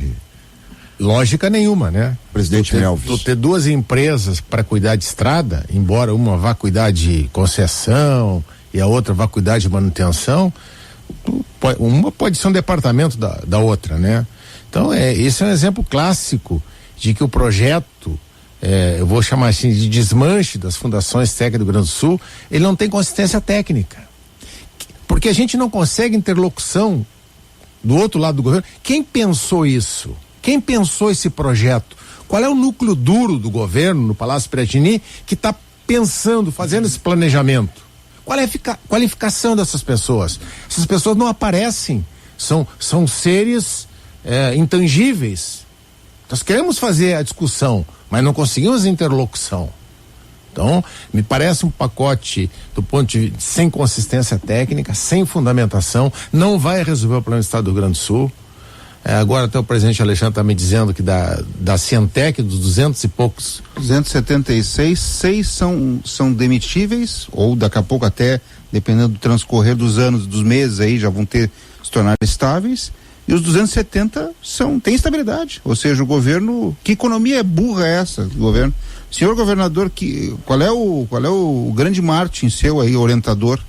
[SPEAKER 3] Lógica nenhuma, né?
[SPEAKER 1] Presidente Melvis.
[SPEAKER 3] Tu ter duas empresas para cuidar de estrada, embora uma vá cuidar de concessão e a outra vá cuidar de manutenção, uma pode ser um departamento da outra, né? Então, esse é um exemplo clássico de que o projeto, eu vou chamar assim de desmanche das fundações técnicas do Rio Grande do Sul, ele não tem consistência técnica. Porque a gente não consegue interlocução do outro lado do governo. Quem pensou isso? Quem pensou esse projeto? Qual é o núcleo duro do governo, no Palácio Piratini, que está pensando, fazendo esse planejamento? Qual é a qualificação dessas pessoas? Essas pessoas não aparecem, são seres intangíveis. Nós queremos fazer a discussão, mas não conseguimos interlocução. Então, me parece um pacote do ponto de vista sem consistência técnica, sem fundamentação, não vai resolver o problema do Estado do Rio Grande do Sul. Agora até o presidente Alexandre está me dizendo que da Cientec, dos 200 e poucos.
[SPEAKER 2] 276, 6 são demitíveis, ou daqui a pouco até, dependendo do transcorrer dos anos, dos meses aí, já vão se tornar estáveis, e os 270 têm estabilidade, ou seja, o governo, que economia burra é essa, do governo? Senhor governador, qual é o grande Martin seu aí, orientador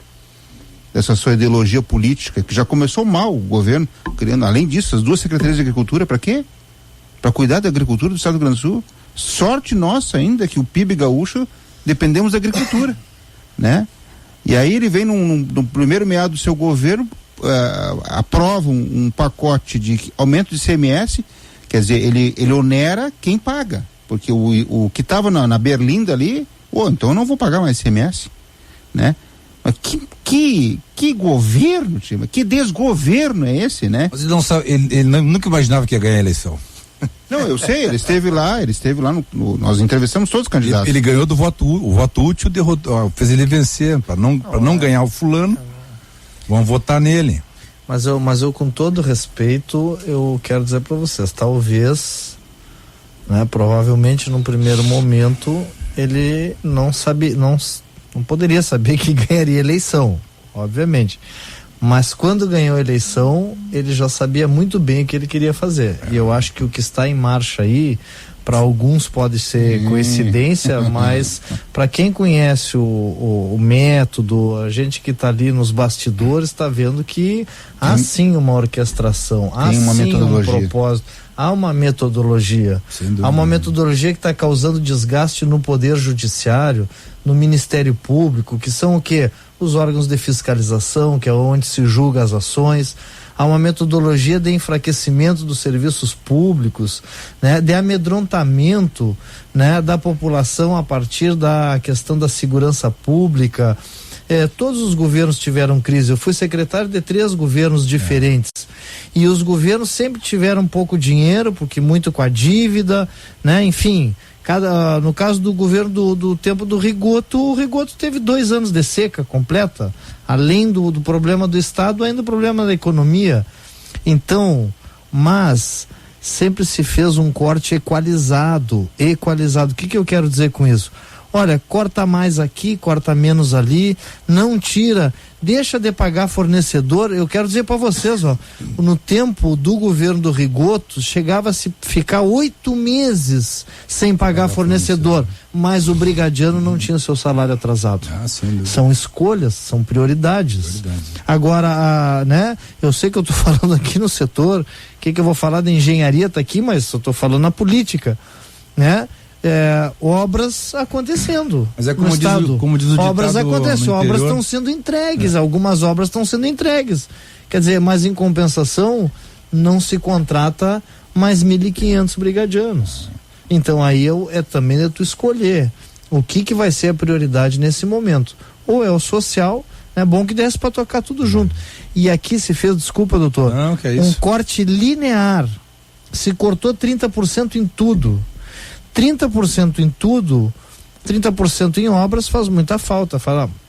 [SPEAKER 2] dessa sua ideologia política, que já começou mal o governo, criando, além disso, as duas secretarias de agricultura, para quê? Para cuidar da agricultura do Estado do Rio Grande do Sul. Sorte nossa ainda que o PIB gaúcho dependemos da agricultura, né? E aí ele vem no primeiro meado do seu governo, aprova um pacote de aumento de ICMS, quer dizer, ele onera quem paga, porque o que estava na berlinda ali, então eu não vou pagar mais ICMS, né? Mas que governo, Tima, que desgoverno é esse, né?
[SPEAKER 5] Mas ele não sabe, ele nunca imaginava que ia ganhar a eleição.
[SPEAKER 2] Não, eu sei, ele esteve lá nós entrevistamos todos os candidatos.
[SPEAKER 5] Ele ganhou o voto útil, fez ele vencer, para não ganhar o fulano, vão votar nele.
[SPEAKER 4] Mas eu com todo respeito, eu quero dizer para vocês, talvez, né, provavelmente num primeiro momento, ele não poderia saber que ganharia a eleição, obviamente. Mas quando ganhou a eleição, ele já sabia muito bem o que ele queria fazer. E eu acho que o que está em marcha aí, para alguns pode ser coincidência, mas para quem conhece o método, a gente que está ali nos bastidores está vendo que há sim uma orquestração, há sim um propósito, há uma metodologia. Há uma metodologia que está causando desgaste no Poder Judiciário, no Ministério Público, que são o quê? Os órgãos de fiscalização, que é onde se julga as ações. Há uma metodologia de enfraquecimento dos serviços públicos, né, de amedrontamento, né, da população a partir da questão da segurança pública. Todos os governos tiveram crise. Eu fui secretário de 3 governos diferentes. E os governos sempre tiveram pouco dinheiro, porque muito com a dívida, né, enfim. No caso do governo do tempo do Rigoto, o Rigoto teve 2 anos de seca completa, além do problema do Estado, ainda o problema da economia. Então, mas sempre se fez um corte equalizado. O que eu quero dizer com isso? Olha, corta mais aqui, corta menos ali, não tira, deixa de pagar fornecedor. Eu quero dizer para vocês, no tempo do governo do Rigoto, chegava-se ficar 8 meses sem pagar fornecedor, mas o brigadiano não tinha seu salário atrasado. São escolhas, são prioridades. Agora, né, eu sei que eu tô falando aqui no setor, que eu vou falar da engenharia, tá aqui, mas eu tô falando na política, né? Obras acontecendo.
[SPEAKER 5] Mas como diz o
[SPEAKER 4] obras acontecem, obras estão sendo entregues, algumas obras estão sendo entregues. Quer dizer, mas em compensação não se contrata mais 1.500 brigadianos. Então aí também é tu escolher o que vai ser a prioridade nesse momento. Ou é o social, é bom que desse para tocar tudo junto. E aqui se fez, desculpa, doutor, um corte linear. Se cortou 30% em tudo. 30% em tudo, 30% em obras faz muita falta,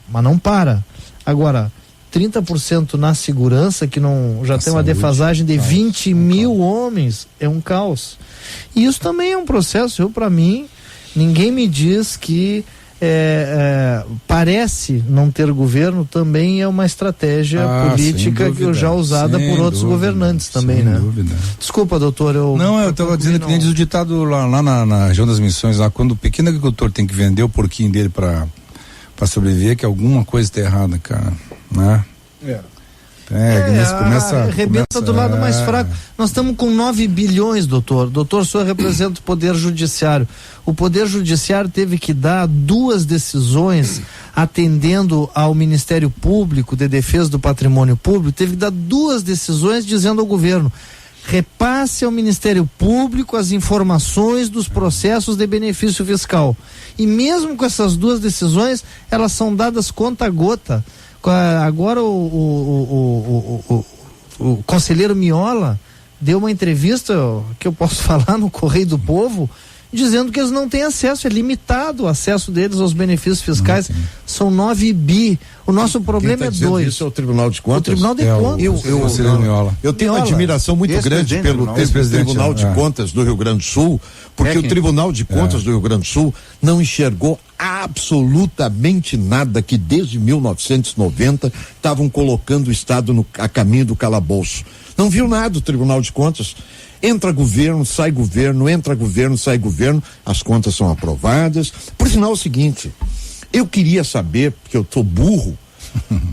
[SPEAKER 4] mas não para. Agora, 30% na segurança, que já tem uma defasagem de 20 mil homens, é um caos. E isso também é um processo, para mim, ninguém me diz que parece não ter governo também é uma estratégia política que já usada por outros governantes também, né?
[SPEAKER 5] Dúvida.
[SPEAKER 4] Desculpa, doutor,
[SPEAKER 5] eu estava dizendo que nem diz o ditado lá na região das Missões, lá quando o pequeno agricultor tem que vender o porquinho dele para sobreviver, que alguma coisa está errada, cara, né?
[SPEAKER 4] Arrebenta do lado mais fraco. Nós estamos com 9 bilhões, doutor. Doutor, o senhor representa o Poder Judiciário. O Poder Judiciário teve que dar 2 decisões atendendo ao Ministério Público de Defesa do Patrimônio Público, teve que dar 2 decisões dizendo ao governo: repasse ao Ministério Público as informações dos processos de benefício fiscal. E mesmo com essas 2 decisões, elas são dadas conta a gota. Agora o conselheiro Miola deu uma entrevista que eu posso falar no Correio do Povo, dizendo que eles não têm acesso, é limitado o acesso deles aos benefícios fiscais. São 9 bi. O nosso problema é 2.
[SPEAKER 1] Isso é o Tribunal de Contas?
[SPEAKER 4] O Tribunal de Contas.
[SPEAKER 1] Eu tenho uma admiração muito grande pelo Tribunal de Contas do Rio Grande do Sul, porque o Tribunal de Contas do Rio Grande do Sul não enxergou absolutamente nada que desde 1990 estavam colocando o Estado a caminho do calabouço. Não viu nada o Tribunal de Contas. Entra governo, sai governo, entra governo, sai governo, as contas são aprovadas. Por sinal, é o seguinte, eu queria saber, porque eu tô burro,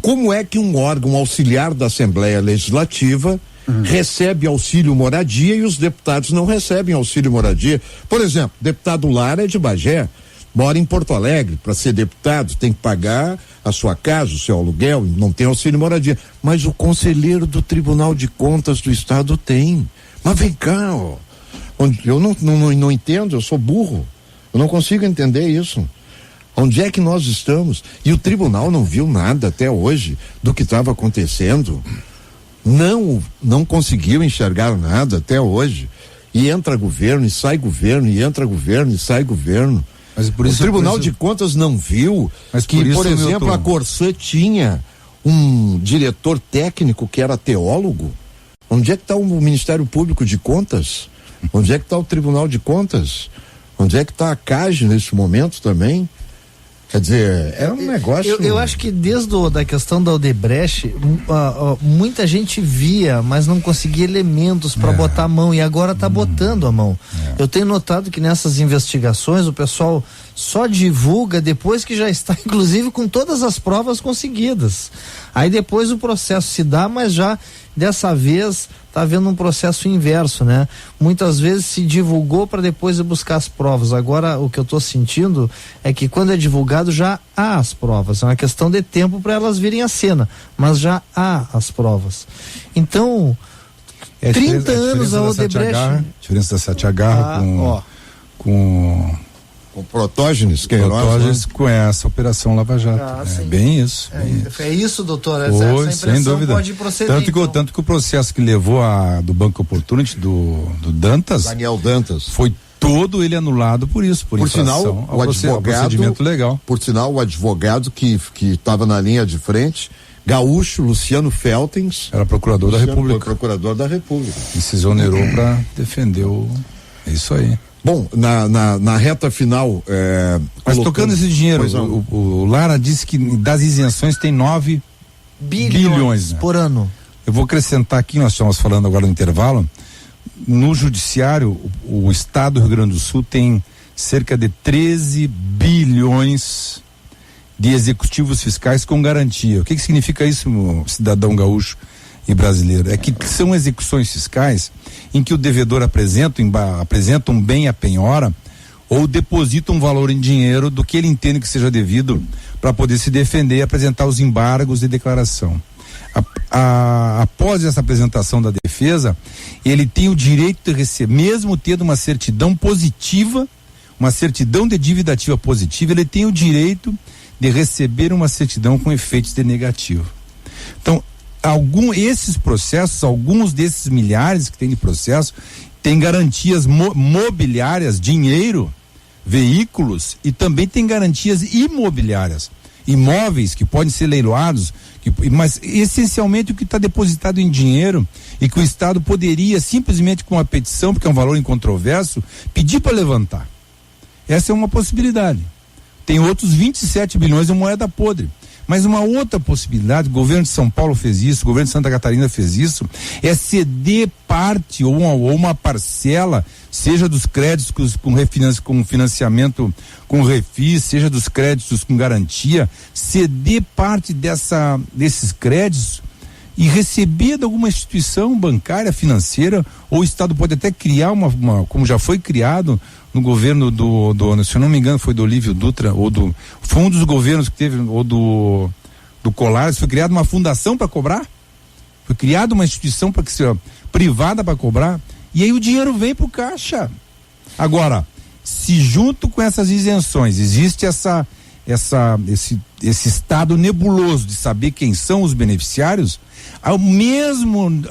[SPEAKER 1] como é que um órgão auxiliar da Assembleia Legislativa recebe auxílio moradia e os deputados não recebem auxílio moradia. Por exemplo, deputado Lara é de Bagé, mora em Porto Alegre, para ser deputado tem que pagar a sua casa, o seu aluguel, não tem auxílio moradia. Mas o conselheiro do Tribunal de Contas do Estado tem. Mas vem cá, eu não entendo, eu sou burro, eu não consigo entender isso. Onde é que nós estamos? E o tribunal não viu nada até hoje do que estava acontecendo. Não conseguiu enxergar nada até hoje. E entra governo, e sai governo, e entra governo, e sai governo.
[SPEAKER 5] Mas por isso,
[SPEAKER 1] o Tribunal de Contas não viu que, por exemplo, a Corsã tinha um diretor técnico que era teólogo. Onde é que está o Ministério Público de Contas? Onde é que está o Tribunal de Contas? Onde é que está a CAGE nesse momento também? Quer dizer, é um negócio...
[SPEAKER 4] Eu acho que desde da questão da Odebrecht, muita gente via, mas não conseguia elementos para botar a mão, e agora está botando a mão. Eu tenho notado que nessas investigações o pessoal só divulga depois que já está, inclusive, com todas as provas conseguidas. Aí depois o processo se dá, mas já dessa vez está havendo um processo inverso, né? Muitas vezes se divulgou para depois ir buscar as provas. Agora o que eu estou sentindo é que quando é divulgado já há as provas. É uma questão de tempo para elas virem à cena, mas já há as provas. Então, 30 anos a Odebrecht.
[SPEAKER 5] A diferença da 7H com
[SPEAKER 1] Protógenes,
[SPEAKER 5] Protógenes com essa operação Lava Jato. Bem isso.
[SPEAKER 4] É isso, doutor. Essa
[SPEAKER 5] sem
[SPEAKER 4] impressão
[SPEAKER 5] dúvida.
[SPEAKER 4] Pode proceder.
[SPEAKER 5] Tanto que o processo que levou do Banco Opportunity do Dantas,
[SPEAKER 1] Daniel Dantas,
[SPEAKER 5] foi todo ele anulado por isso, por
[SPEAKER 1] sinal, o advogado,
[SPEAKER 5] procedimento legal.
[SPEAKER 1] Por sinal, o advogado que estava na linha de frente, gaúcho, Luciano Feltens,
[SPEAKER 5] era procurador da República.
[SPEAKER 1] Foi procurador da República.
[SPEAKER 5] E se exonerou para defender É isso aí.
[SPEAKER 1] Bom, na reta final.
[SPEAKER 5] Mas tocando esse dinheiro, o Lara disse que das isenções tem 9 bilhões, né?
[SPEAKER 4] Por ano.
[SPEAKER 5] Eu vou acrescentar aqui, nós estamos falando agora no intervalo, no judiciário, o estado do Rio Grande do Sul tem cerca de 13 bilhões de executivos fiscais com garantia. O que significa isso, cidadão gaúcho e brasileiro? É que são execuções fiscais em que o devedor apresenta um bem à penhora ou deposita um valor em dinheiro do que ele entende que seja devido para poder se defender e apresentar os embargos de declaração. Após essa apresentação da defesa, ele tem o direito de receber, mesmo tendo uma certidão positiva, uma certidão de dívida ativa positiva, ele tem o direito de receber uma certidão com efeitos de negativo. Então, esses processos, alguns desses milhares que tem de processo, tem garantias mobiliárias, dinheiro, veículos, e também tem garantias imobiliárias, imóveis que podem ser leiloados, mas essencialmente o que está depositado em dinheiro e que o Estado poderia simplesmente com uma petição, porque é um valor incontroverso, pedir para levantar. Essa é uma possibilidade. tem outros 27 bilhões em moeda podre. Mas uma outra possibilidade, o governo de São Paulo fez isso, o governo de Santa Catarina fez isso, é ceder parte ou uma parcela, seja dos créditos com financiamento com refis, seja dos créditos com garantia, ceder parte desses créditos e receber de alguma instituição bancária, financeira, ou o Estado pode até criar como já foi criado no governo se eu não me engano, foi do Olívio Dutra, foi um dos governos que teve, ou do Colares, foi criada uma fundação para cobrar, foi criada uma instituição privada para cobrar, e aí o dinheiro vem pro caixa. Agora, se junto com essas isenções existe esse estado nebuloso de saber quem são os beneficiários, a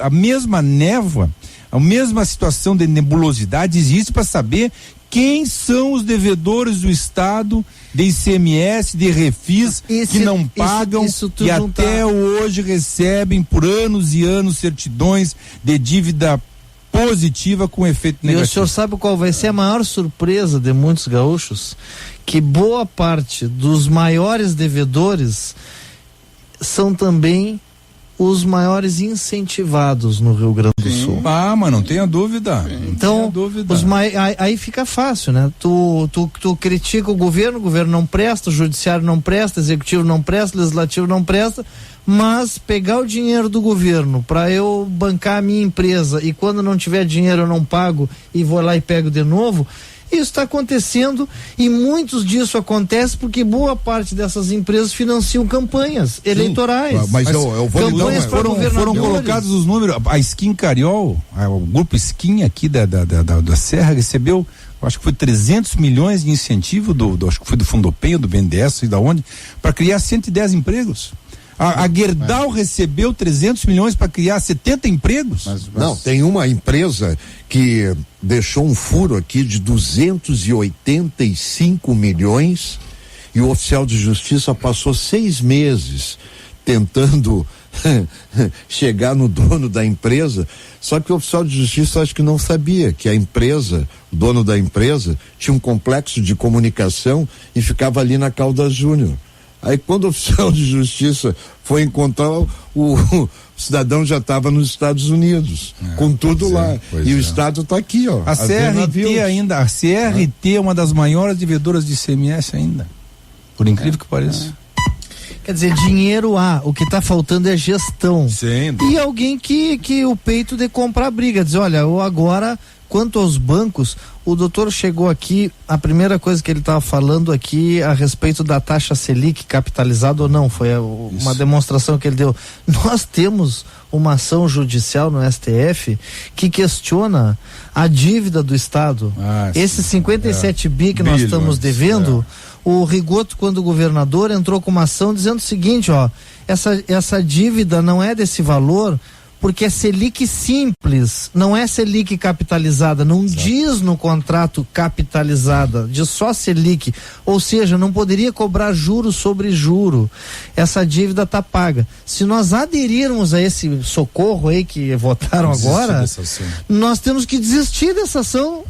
[SPEAKER 5] mesma névoa, a mesma situação de nebulosidade existe para saber quem são os devedores do Estado, de ICMS, de refis, que não pagam e até hoje recebem por anos e anos certidões de dívida positiva com efeito negativo.
[SPEAKER 4] E o senhor sabe qual vai ser a maior surpresa de muitos gaúchos? Que boa parte dos maiores devedores são também os maiores incentivados no Rio Grande do Sul.
[SPEAKER 5] Mas não tenha dúvida.
[SPEAKER 4] Então, aí fica fácil, né? Tu critica o governo não presta, o judiciário não presta, o executivo não presta, o legislativo não presta, mas pegar o dinheiro do governo para eu bancar a minha empresa e quando não tiver dinheiro eu não pago e vou lá e pego de novo. Isso está acontecendo e muitos disso acontece porque boa parte dessas empresas financiam campanhas eleitorais.
[SPEAKER 1] Mas eu vou
[SPEAKER 4] campanhas para governadores.
[SPEAKER 5] Foram colocados os números. A Skin Cariol, o grupo Skin aqui da Serra recebeu, acho que foi 300 milhões de incentivo acho que foi do Fundopenho, do BNDES e da onde, para criar 110 empregos. A Gerdau recebeu 300 milhões para criar 70 empregos.
[SPEAKER 1] Não, tem uma empresa que deixou um furo aqui de 285 milhões e o oficial de justiça passou 6 meses tentando chegar no dono da empresa, só que o oficial de justiça acho que não sabia que a empresa, o dono da empresa, tinha um complexo de comunicação e ficava ali na Caldas Júnior. Aí quando o oficial de justiça foi encontrar, o cidadão já estava nos Estados Unidos, com tudo lá. E o Estado está aqui, ó.
[SPEAKER 5] A CRT é uma das maiores devedoras de ICMS ainda. Por incrível que pareça.
[SPEAKER 4] Quer dizer, dinheiro o que está faltando é gestão.
[SPEAKER 5] Sim.
[SPEAKER 4] E alguém que o peito de comprar briga, dizer, olha, eu agora, quanto aos bancos, o doutor chegou aqui, a primeira coisa que ele estava falando aqui a respeito da taxa Selic capitalizada ou não, foi uma demonstração que ele deu. Nós temos uma ação judicial no STF que questiona a dívida do Estado. Esses 57 bi que nós estamos devendo, o Rigoto, quando governador, entrou com uma ação dizendo o seguinte, essa dívida não é desse valor, porque é Selic simples, não é Selic capitalizada, não diz no contrato capitalizada, diz só Selic, ou seja, não poderia cobrar juro sobre juro, essa dívida está paga. Se nós aderirmos a esse socorro aí que votaram agora, nós temos que desistir dessa ação.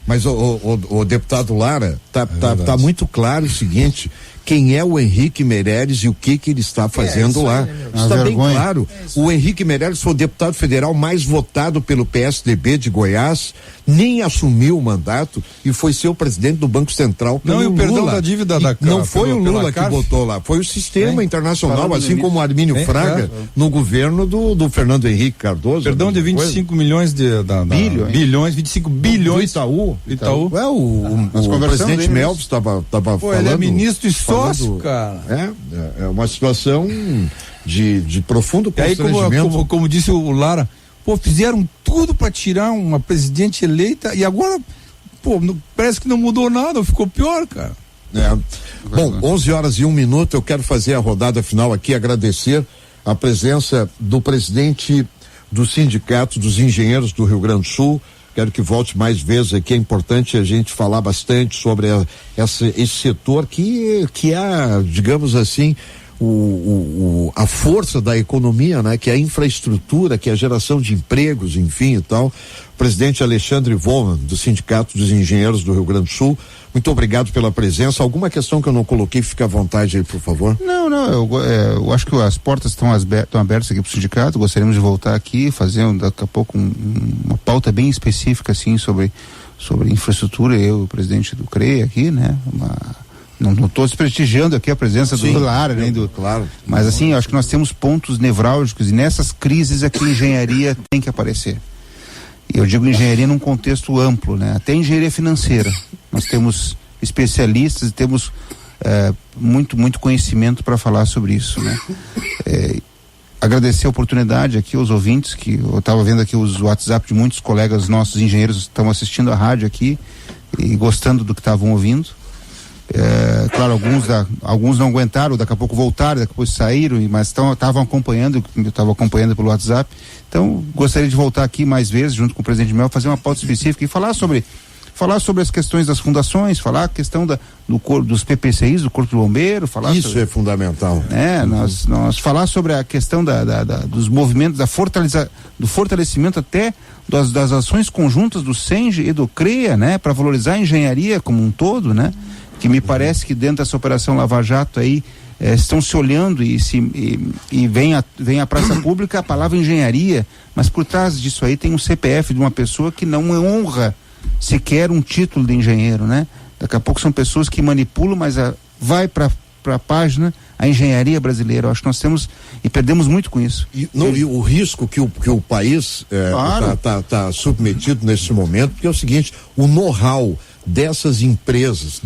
[SPEAKER 1] Mas o deputado Lara, tá muito claro o seguinte, quem é o Henrique Meirelles e o que ele está fazendo lá. Está bem claro. O Henrique Meirelles foi o deputado federal mais votado pelo PSDB de Goiás, nem assumiu o mandato e foi ser o presidente do Banco Central pelo Lula.
[SPEAKER 5] Não, e o perdão da dívida da
[SPEAKER 1] não foi o Lula que botou lá, foi o sistema internacional, assim como o Armínio Fraga no governo do Fernando Henrique Cardoso.
[SPEAKER 5] Perdão de 25 milhões bilhões, 25 bilhões.
[SPEAKER 1] Itaú. O presidente Melvis estava falando.
[SPEAKER 5] Ele é ministro e sócio, cara.
[SPEAKER 1] É uma situação de profundo constrangimento.
[SPEAKER 5] Aí, como disse o Lara, fizeram tudo para tirar uma presidente eleita e agora, parece que não mudou nada, ficou pior, cara.
[SPEAKER 1] Bom, 11h01, eu quero fazer a rodada final aqui, agradecer a presença do presidente do Sindicato dos Engenheiros do Rio Grande do Sul. Quero que volte mais vezes aqui, é importante a gente falar bastante sobre esse setor que é, digamos assim, a força da economia, né? Que é a infraestrutura, que é a geração de empregos, enfim e tal. Presidente Alexandre Volman, do Sindicato dos Engenheiros do Rio Grande do Sul, muito obrigado pela presença. Alguma questão que eu não coloquei, fica à vontade aí, por favor.
[SPEAKER 2] Não, eu acho que as portas estão abertas aqui para o sindicato. Gostaríamos de voltar aqui, fazer daqui a pouco uma pauta bem específica assim sobre infraestrutura. Eu, o presidente do CREA aqui, né? Não estou desprestigiando aqui a presença do Lara, né?
[SPEAKER 1] Claro.
[SPEAKER 2] Mas assim, eu acho que nós temos pontos nevrálgicos e nessas crises é que a engenharia tem que aparecer. E eu digo engenharia num contexto amplo, né? Até engenharia financeira. Nós temos especialistas e temos muito conhecimento para falar sobre isso, né? Agradecer a oportunidade aqui aos ouvintes, que eu estava vendo aqui os WhatsApp de muitos colegas nossos engenheiros que estão assistindo a rádio aqui e gostando do que estavam ouvindo. Claro, alguns não aguentaram, daqui a pouco voltaram, daqui a pouco saíram, mas estavam acompanhando, eu estava acompanhando pelo WhatsApp. Então, gostaria de voltar aqui mais vezes, junto com o presidente Mel, fazer uma pauta específica e falar sobre as questões das fundações, falar a questão dos PPCIs, do Corpo de Bombeiro,
[SPEAKER 1] isso é fundamental.
[SPEAKER 2] Nós falar sobre a questão dos movimentos, do fortalecimento até das ações conjuntas do SENGE e do CREA, né, para valorizar a engenharia como um todo, né? Que me parece que dentro dessa operação Lava Jato aí estão se olhando e vem a praça pública a palavra engenharia, mas por trás disso aí tem um CPF de uma pessoa que não honra sequer um título de engenheiro, né? Daqui a pouco são pessoas que manipulam, mas vai para a página a engenharia brasileira. Eu acho que nós temos e perdemos muito com isso.
[SPEAKER 1] E o risco que o país tá submetido nesse momento, porque é o seguinte, o know-how dessas empresas,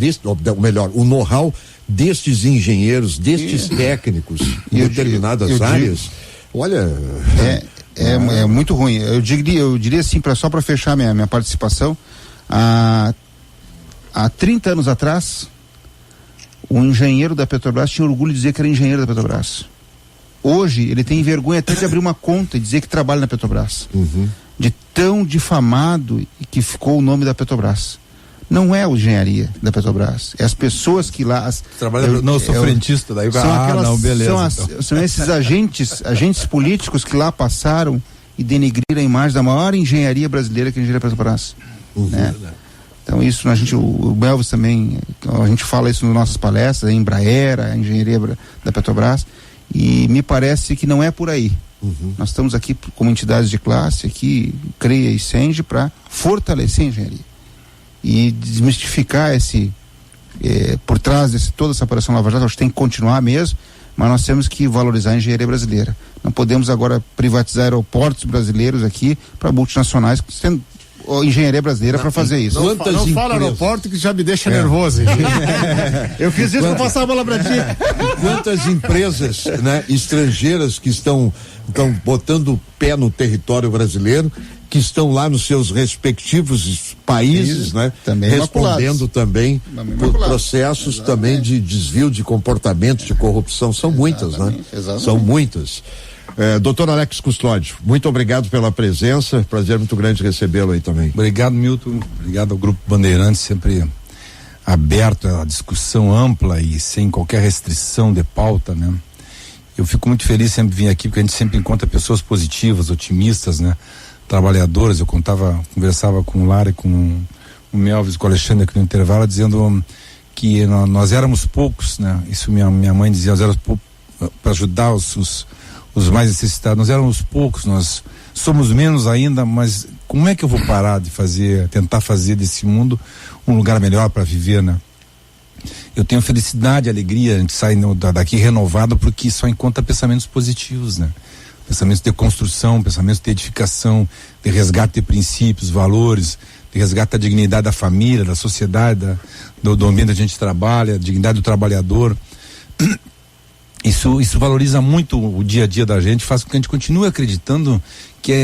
[SPEAKER 1] o know-how destes engenheiros, destes técnicos em determinadas áreas, olha...
[SPEAKER 2] É muito ruim. Eu diria assim, só para fechar minha participação, há 30 anos atrás, o engenheiro da Petrobras tinha orgulho de dizer que era engenheiro da Petrobras. Hoje, ele tem vergonha até de abrir uma conta e dizer que trabalha na Petrobras. De tão difamado que ficou o nome da Petrobras. Não é a engenharia da Petrobras, é as pessoas que lá...
[SPEAKER 5] Eu sou frentista, daí
[SPEAKER 2] são esses agentes políticos que lá passaram e denegriram a imagem da maior engenharia brasileira, que é a engenharia Petrobras. Né? Então isso, o Belvis também, a gente fala isso nas nossas palestras, a Embraer, a engenharia da Petrobras, e me parece que não é por aí. Nós estamos aqui como entidades de classe, aqui, CREA e SENGE, para fortalecer a engenharia e desmistificar por trás de toda essa operação Lava Jato. Acho que tem que continuar mesmo, mas nós temos que valorizar a engenharia brasileira. Não podemos agora privatizar aeroportos brasileiros aqui para multinacionais que têm engenharia brasileira para fazer isso.
[SPEAKER 3] Não fala aeroporto que já me deixa nervoso.
[SPEAKER 2] Eu fiz isso para passar a bola para ti.
[SPEAKER 1] Quantas empresas, né, estrangeiras que estão botando o pé no território brasileiro, que estão lá nos seus respectivos países, né?
[SPEAKER 2] Também
[SPEAKER 1] respondendo também por processos também de desvio de comportamento, de corrupção. São muitas, né?
[SPEAKER 2] Exatamente.
[SPEAKER 1] São muitas. Doutor Alex Custódio, muito obrigado pela presença, prazer muito grande recebê-lo aí também.
[SPEAKER 5] Obrigado, Milton, obrigado ao Grupo Bandeirantes, sempre aberto à discussão ampla e sem qualquer restrição de pauta, né? Eu fico muito feliz sempre vir aqui, porque a gente sempre encontra pessoas positivas, otimistas, né? Trabalhadoras. Eu conversava com o Lara e com o Melvis, com o Alexandre aqui no intervalo, dizendo que nós éramos poucos, né? Isso minha mãe dizia, nós éramos poucos para ajudar os mais necessitados, nós éramos poucos, nós somos menos ainda, mas como é que eu vou parar de tentar fazer desse mundo um lugar melhor para viver, né? Eu tenho felicidade, alegria, a gente sai daqui renovado, porque só encontra pensamentos positivos, né? Pensamentos de construção, pensamentos de edificação, de resgate de princípios, valores, de resgate da dignidade da família, da sociedade, do ambiente onde a gente trabalha, a dignidade do trabalhador. Isso valoriza muito o dia a dia da gente, faz com que a gente continue acreditando que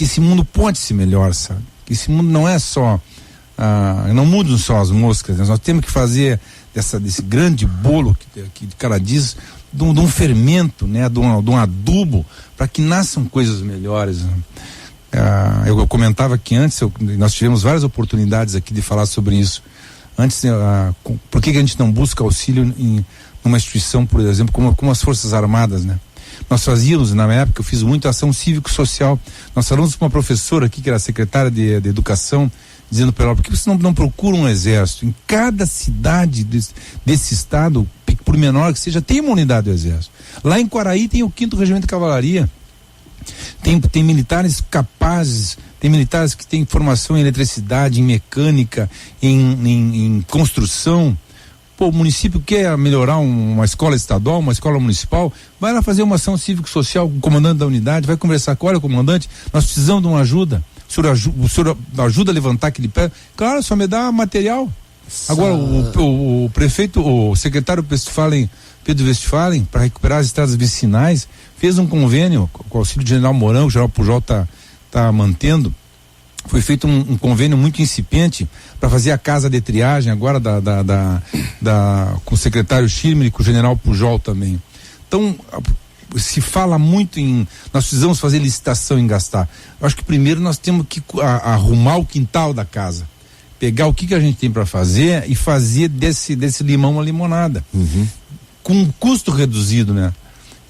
[SPEAKER 5] esse mundo pode ser melhor, sabe? Que esse mundo não é só, não mudam só as moscas, né? Nós temos que fazer desse grande bolo que o cara diz, de um fermento, né? De um adubo, para que nasçam coisas melhores, né? Eu comentava que antes nós tivemos várias oportunidades aqui de falar sobre isso. Antes, por que a gente não busca auxílio numa instituição, por exemplo, como as Forças Armadas, né? Nós fazíamos, na época, eu fiz muita ação cívico-social. Nós falamos com uma professora aqui, que era secretária de Educação, dizendo para ela, por que você não procura um exército? Em cada cidade desse estado, por menor que seja, tem uma unidade do exército. Lá em Quaraí tem o 5º Regimento de Cavalaria. Tem militares capazes, tem militares que têm formação em eletricidade, em mecânica, em construção. Pô, o município quer melhorar uma escola estadual, uma escola municipal, vai lá fazer uma ação cívico-social com o comandante da unidade, vai conversar com, olha, comandante, nós precisamos de uma ajuda. O senhor ajuda a levantar aquele pé? Claro, só me dá material. Agora, o prefeito, o secretário Pedro Westphalen, para recuperar as estradas vicinais, fez um convênio com o auxílio do General Mourão, que o General Pujol tá mantendo. Foi feito um convênio muito incipiente para fazer a casa de triagem agora com o secretário Schirmer e com o General Pujol também. Então, se fala muito nós precisamos fazer licitação em gastar. Eu acho que primeiro nós temos que arrumar o quintal da casa, pegar o que a gente tem para fazer e fazer desse limão uma limonada, com um custo reduzido, né?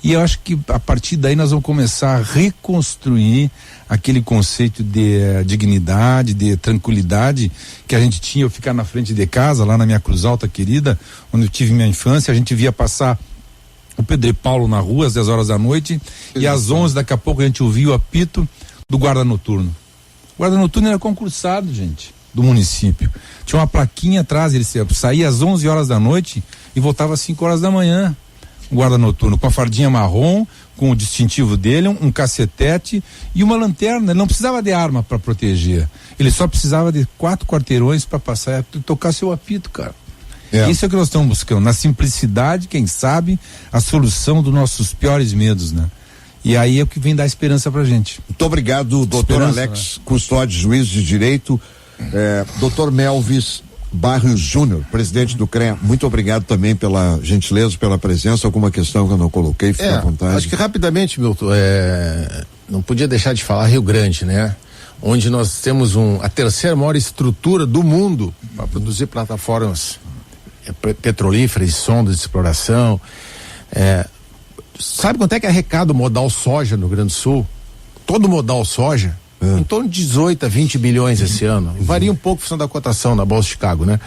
[SPEAKER 5] E eu acho que a partir daí nós vamos começar a reconstruir aquele conceito de dignidade, de tranquilidade que a gente tinha. Eu ficar na frente de casa, lá na minha Cruz Alta querida, onde eu tive minha infância, a gente via passar o Pedro e Paulo na rua às 10 horas da noite e às 11 daqui a pouco a gente ouvia o apito do guarda noturno. O guarda noturno era concursado, gente, do município. Tinha uma plaquinha atrás, ele saía às 11 horas da noite e voltava às 5 horas da manhã. O guarda noturno com a fardinha marrom, com o distintivo dele, um cacetete e uma lanterna. Ele não precisava de arma para proteger. Ele só precisava de 4 quarteirões para passar e tocar seu apito, cara. Isso é o que nós estamos buscando. Na simplicidade, quem sabe, a solução dos nossos piores medos, né? E aí é o que vem dar esperança pra gente.
[SPEAKER 1] Muito obrigado, doutor Alex Custódio, juiz de direito. Doutor Melvis Barrios Júnior, presidente do CREA, muito obrigado também pela gentileza, pela presença. Alguma questão que eu não coloquei, fica à vontade.
[SPEAKER 3] Acho que rapidamente, Milton, não podia deixar de falar Rio Grande, né? Onde nós temos a terceira maior estrutura do mundo para produzir plataformas petrolíferas, sondas de exploração. Sabe quanto é que arrecada o modal soja no Rio Grande do Sul? Todo modal soja, em torno de 18 a 20 bilhões esse ano. Varia um pouco em função da cotação na Bolsa de Chicago, né?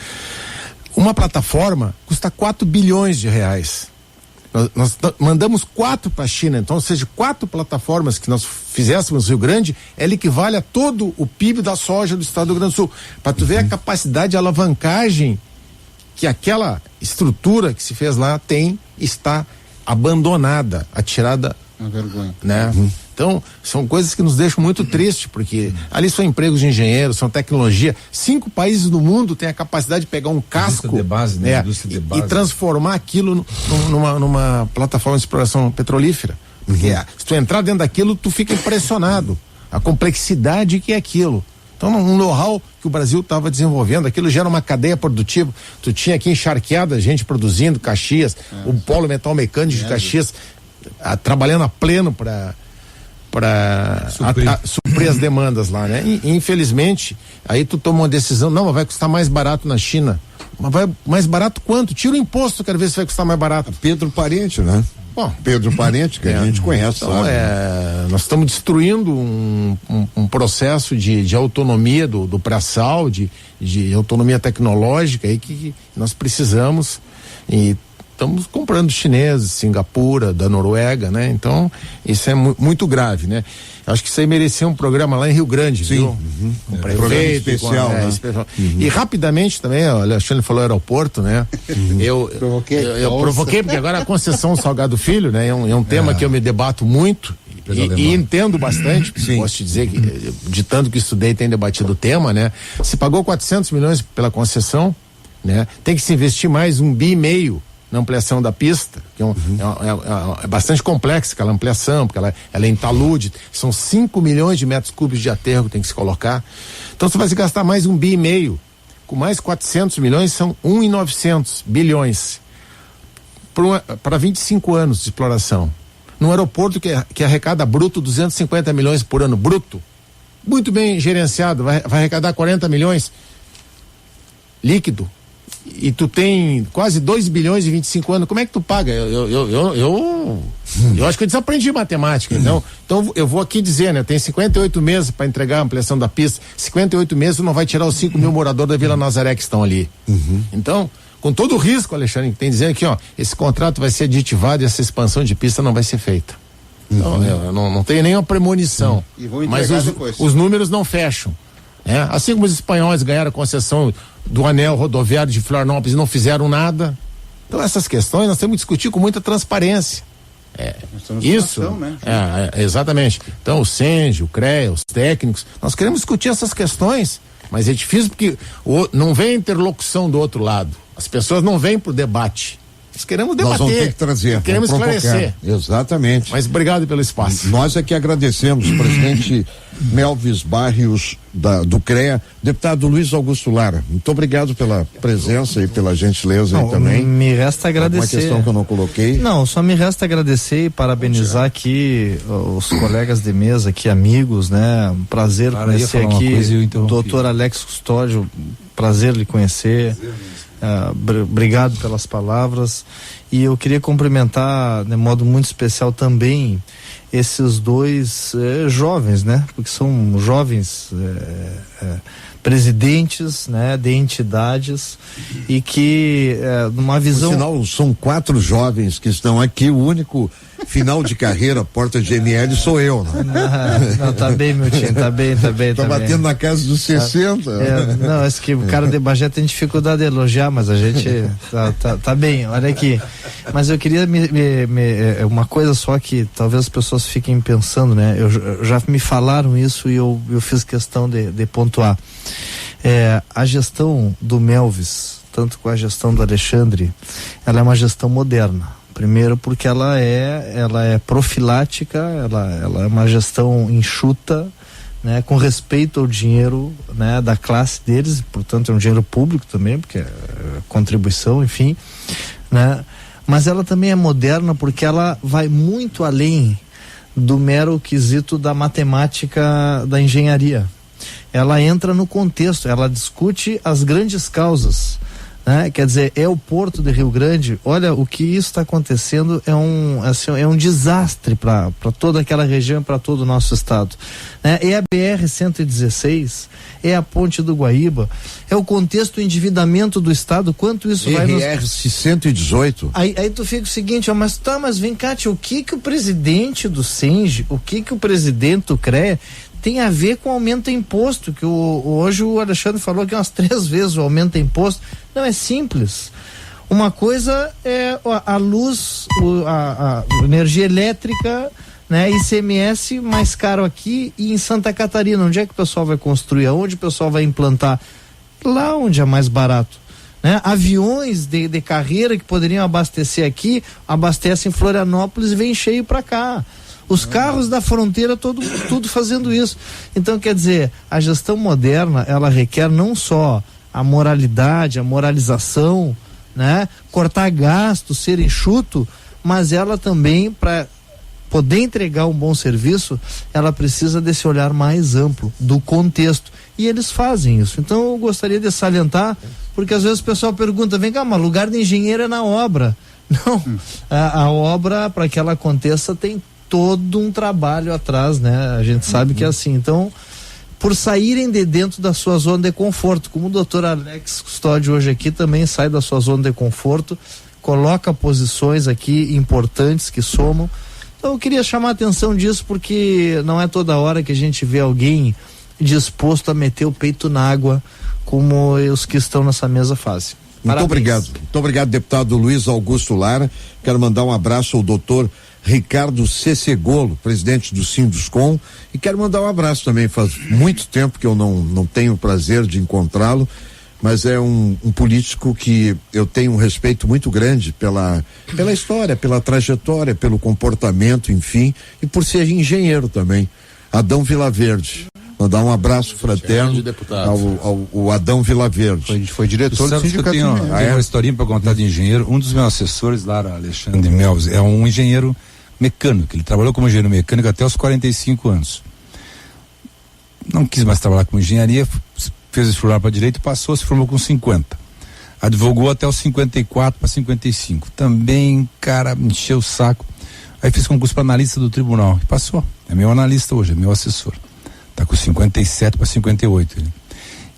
[SPEAKER 3] Uma plataforma custa 4 bilhões de reais. Nós mandamos 4 para a China, então, ou seja, 4 plataformas que nós fizéssemos no Rio Grande, ela equivale a todo o PIB da soja do estado do Rio Grande do Sul. Para tu ver a capacidade de alavancagem que aquela estrutura que se fez lá está abandonada, atirada.
[SPEAKER 2] Uma vergonha.
[SPEAKER 3] Né? Então, são coisas que nos deixam muito tristes, porque ali são empregos de engenheiros, são tecnologia. 5 países do mundo têm a capacidade de pegar um casco
[SPEAKER 1] de base, né? De base.
[SPEAKER 3] E transformar aquilo numa plataforma de exploração petrolífera. Porque se tu entrar dentro daquilo, tu fica impressionado. A complexidade que é aquilo. Então, um know-how que o Brasil estava desenvolvendo, aquilo gera uma cadeia produtiva. Tu tinha aqui encharqueada gente produzindo, Caxias, o Polo Metal Mecânico de Caxias, trabalhando a pleno para suprir as demandas lá, né? E, infelizmente, aí tu toma uma decisão, não, mas vai custar mais barato na China. Mas vai mais barato quanto? Tira o imposto, quero ver se vai custar mais barato.
[SPEAKER 1] Pedro Parente, né?
[SPEAKER 3] Bom,
[SPEAKER 1] Pedro Parente, que a gente conhece,
[SPEAKER 3] então,
[SPEAKER 1] sabe?
[SPEAKER 3] Nós estamos destruindo um processo de autonomia do pré-sal, de autonomia tecnológica aí que nós precisamos, e estamos comprando chineses, Singapura, da Noruega, né? Então, isso é muito grave, né? Acho que isso aí merecia um programa lá em Rio Grande,
[SPEAKER 1] sim,
[SPEAKER 3] viu? Um prefeito
[SPEAKER 1] especial, né?
[SPEAKER 3] Especial. E rapidamente também, o Alexandre falou aeroporto, né? Eu provoquei, porque agora a concessão Salgado Filho, né? É um tema que eu me debato muito e entendo bastante, posso te dizer que de tanto que estudei tem debatido o tema, né? Se pagou 400 milhões pela concessão, né? Tem que se investir mais 1,5 bilhão na ampliação da pista, que é bastante complexa aquela ampliação, porque ela é em talude, são 5 milhões de metros cúbicos de aterro que tem que se colocar. Então você vai se gastar mais 1,5 bilhão, com mais 400 milhões são 1,9 bilhões para 25 anos de exploração. Num aeroporto que arrecada bruto 250 milhões por ano, bruto, muito bem gerenciado, vai arrecadar 40 milhões líquido. e tu tem quase 2 bilhões e 25 anos, como é que tu paga? Eu acho que eu desaprendi matemática, então eu vou aqui dizer, né, tem 58 meses para entregar a ampliação da pista, 58 meses tu não vai tirar os 5 mil moradores da Vila Nazaré que estão ali. Então, com todo o risco, Alexandre, que tem dizendo aqui, ó, esse contrato vai ser aditivado e essa expansão de pista não vai ser feita. Então, eu não tenho nenhuma premonição, mas os números não fecham. Assim como os espanhóis ganharam a concessão do anel rodoviário de Florianópolis e não fizeram nada. Então essas questões nós temos que discutir com muita transparência. Isso, né? Exatamente. Então o SENGE, o CREA, os técnicos, nós queremos discutir essas questões, mas é difícil porque não vem interlocução do outro lado. As pessoas não vêm pro debate. Nós queremos debater. Nós vamos ter que trazer. Queremos esclarecer.
[SPEAKER 1] Exatamente.
[SPEAKER 3] Mas obrigado pelo espaço.
[SPEAKER 1] Nós é que agradecemos, presidente Melvis Barrios do CREA, deputado Luiz Augusto Lara. Muito obrigado pela presença e pela gentileza aí também.
[SPEAKER 4] Me resta agradecer.
[SPEAKER 1] Uma questão que eu não coloquei.
[SPEAKER 4] Não, só me resta agradecer e parabenizar aqui os colegas de mesa, aqui, amigos, né? Um prazer conhecer aqui o doutor Alex Custódio, prazer lhe conhecer. Obrigado pelas palavras, e eu queria cumprimentar de modo muito especial também esses dois jovens, né? Porque são jovens presidentes, né? De entidades e que numa visão...
[SPEAKER 1] Por sinal, são 4 jovens que estão aqui, o único final de carreira, porta GML, sou eu.
[SPEAKER 4] Não, tá bem, meu time, tá bem.
[SPEAKER 1] Tá batendo na casa dos 60.
[SPEAKER 4] Não, é que o cara de Bagé tem dificuldade de elogiar, mas a gente tá bem, olha aqui. Mas eu queria uma coisa só que talvez as pessoas fiquem pensando, né? Já me falaram isso e eu fiz questão de pontuar. A gestão do Melvis, tanto com a gestão do Alexandre, ela é uma gestão moderna. Primeiro porque ela é profilática, ela é uma gestão enxuta, né, com respeito ao dinheiro, né, da classe deles, portanto é um dinheiro público também, porque é contribuição, enfim, né? Mas ela também é moderna porque ela vai muito além do mero quesito da matemática da engenharia. Ela entra no contexto, ela discute as grandes causas. Quer dizer, o Porto de Rio Grande, olha, o que isso está acontecendo é um desastre para toda aquela região, para todo o nosso estado. É a BR-116, é a Ponte do Guaíba, é o contexto do endividamento do estado, quanto isso vai nos...
[SPEAKER 1] BR-118.
[SPEAKER 4] Aí tu fica o seguinte, mas vem cá, tio, o que o presidente do SENGE, o que o presidente do CREA tem a ver com aumento de imposto, que hoje o Alexandre falou que umas 3 vezes o aumento de imposto. Não, é simples. Uma coisa é a luz, a energia elétrica, né? ICMS mais caro aqui e em Santa Catarina. Onde é que o pessoal vai construir? Aonde o pessoal vai implantar? Lá onde é mais barato. Né? Aviões de carreira que poderiam abastecer aqui, abastecem em Florianópolis e vem cheio para cá. Os carros da fronteira, tudo fazendo isso. Então, quer dizer, a gestão moderna, ela requer não só a moralidade, a moralização, né? Cortar gastos, ser enxuto, mas ela também, para poder entregar um bom serviço, ela precisa desse olhar mais amplo, do contexto. E eles fazem isso. Então, eu gostaria de salientar, porque às vezes o pessoal pergunta, vem cá, mas lugar de engenheiro é na obra. Não, a obra, para que ela aconteça, tem todo um trabalho atrás, né? A gente sabe que é assim. Então, por saírem de dentro da sua zona de conforto, como o doutor Alex Custódio hoje aqui também sai da sua zona de conforto, coloca posições aqui importantes que somam. Então, eu queria chamar a atenção disso, porque não é toda hora que a gente vê alguém disposto a meter o peito na água, como os que estão nessa mesa fazem.
[SPEAKER 1] Muito obrigado, deputado Luiz Augusto Lara. Quero mandar um abraço ao doutor Ricardo Cecegolo, presidente do Sinduscom, e quero mandar um abraço também, faz muito tempo que eu não tenho o prazer de encontrá-lo, mas é um político que eu tenho um respeito muito grande pela história, pela trajetória, pelo comportamento, enfim, e por ser engenheiro também, Adão Vilaverde. Mandar um abraço fraterno ao Adão Vilaverde.
[SPEAKER 5] Foi diretor do sindicato. Tenho uma historinha para contar de engenheiro. Um dos meus assessores lá, Alexandre Melvis, é um engenheiro mecânico. Ele trabalhou como engenheiro mecânico até os 45 anos. Não quis mais trabalhar com engenharia, fez vestibular para direito e passou, se formou com 50. advogou até os 54 para 55. Também, cara, me encheu o saco. Aí fiz concurso para analista do tribunal e passou. É meu analista hoje, é meu assessor. Tá com 57 para 58. Ele.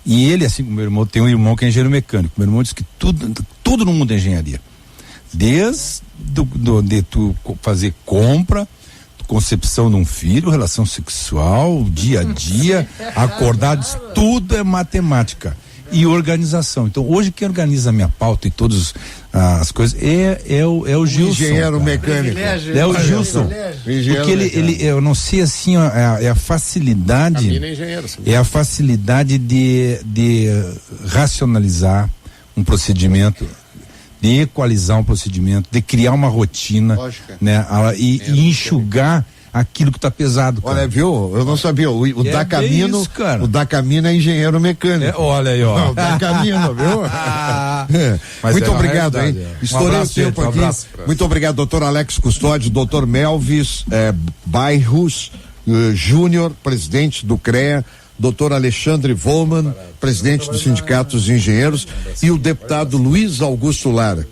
[SPEAKER 5] E ele, assim como meu irmão, tem um irmão que é engenheiro mecânico. Meu irmão disse que tudo no mundo é engenharia. Desde de tu fazer compra, concepção de um filho, relação sexual, dia a dia, acordados, tudo é matemática e organização. Então hoje quem organiza a minha pauta e todas as coisas é o Gilson.
[SPEAKER 1] Engenheiro mecânico.
[SPEAKER 5] É o Gilson. Porque ele, eu não sei assim, é a facilidade. É a facilidade de racionalizar um procedimento, de equalizar um procedimento, de criar uma rotina, né? E enxugar aquilo que está pesado, cara.
[SPEAKER 1] Olha, viu? Eu não sabia. O Da Camino,
[SPEAKER 5] cara.
[SPEAKER 1] O Da Camino é engenheiro mecânico.
[SPEAKER 5] Olha aí, ó.
[SPEAKER 1] O Da Camino, viu? Muito obrigado, hein? Estourei o tempo aqui. Muito obrigado, doutor Alex Custódio, doutor Melvis Bairros Júnior, presidente do CREA, doutor Alexandre Volman, presidente do Sindicato dos Engenheiros, e o deputado Luiz Augusto Lara.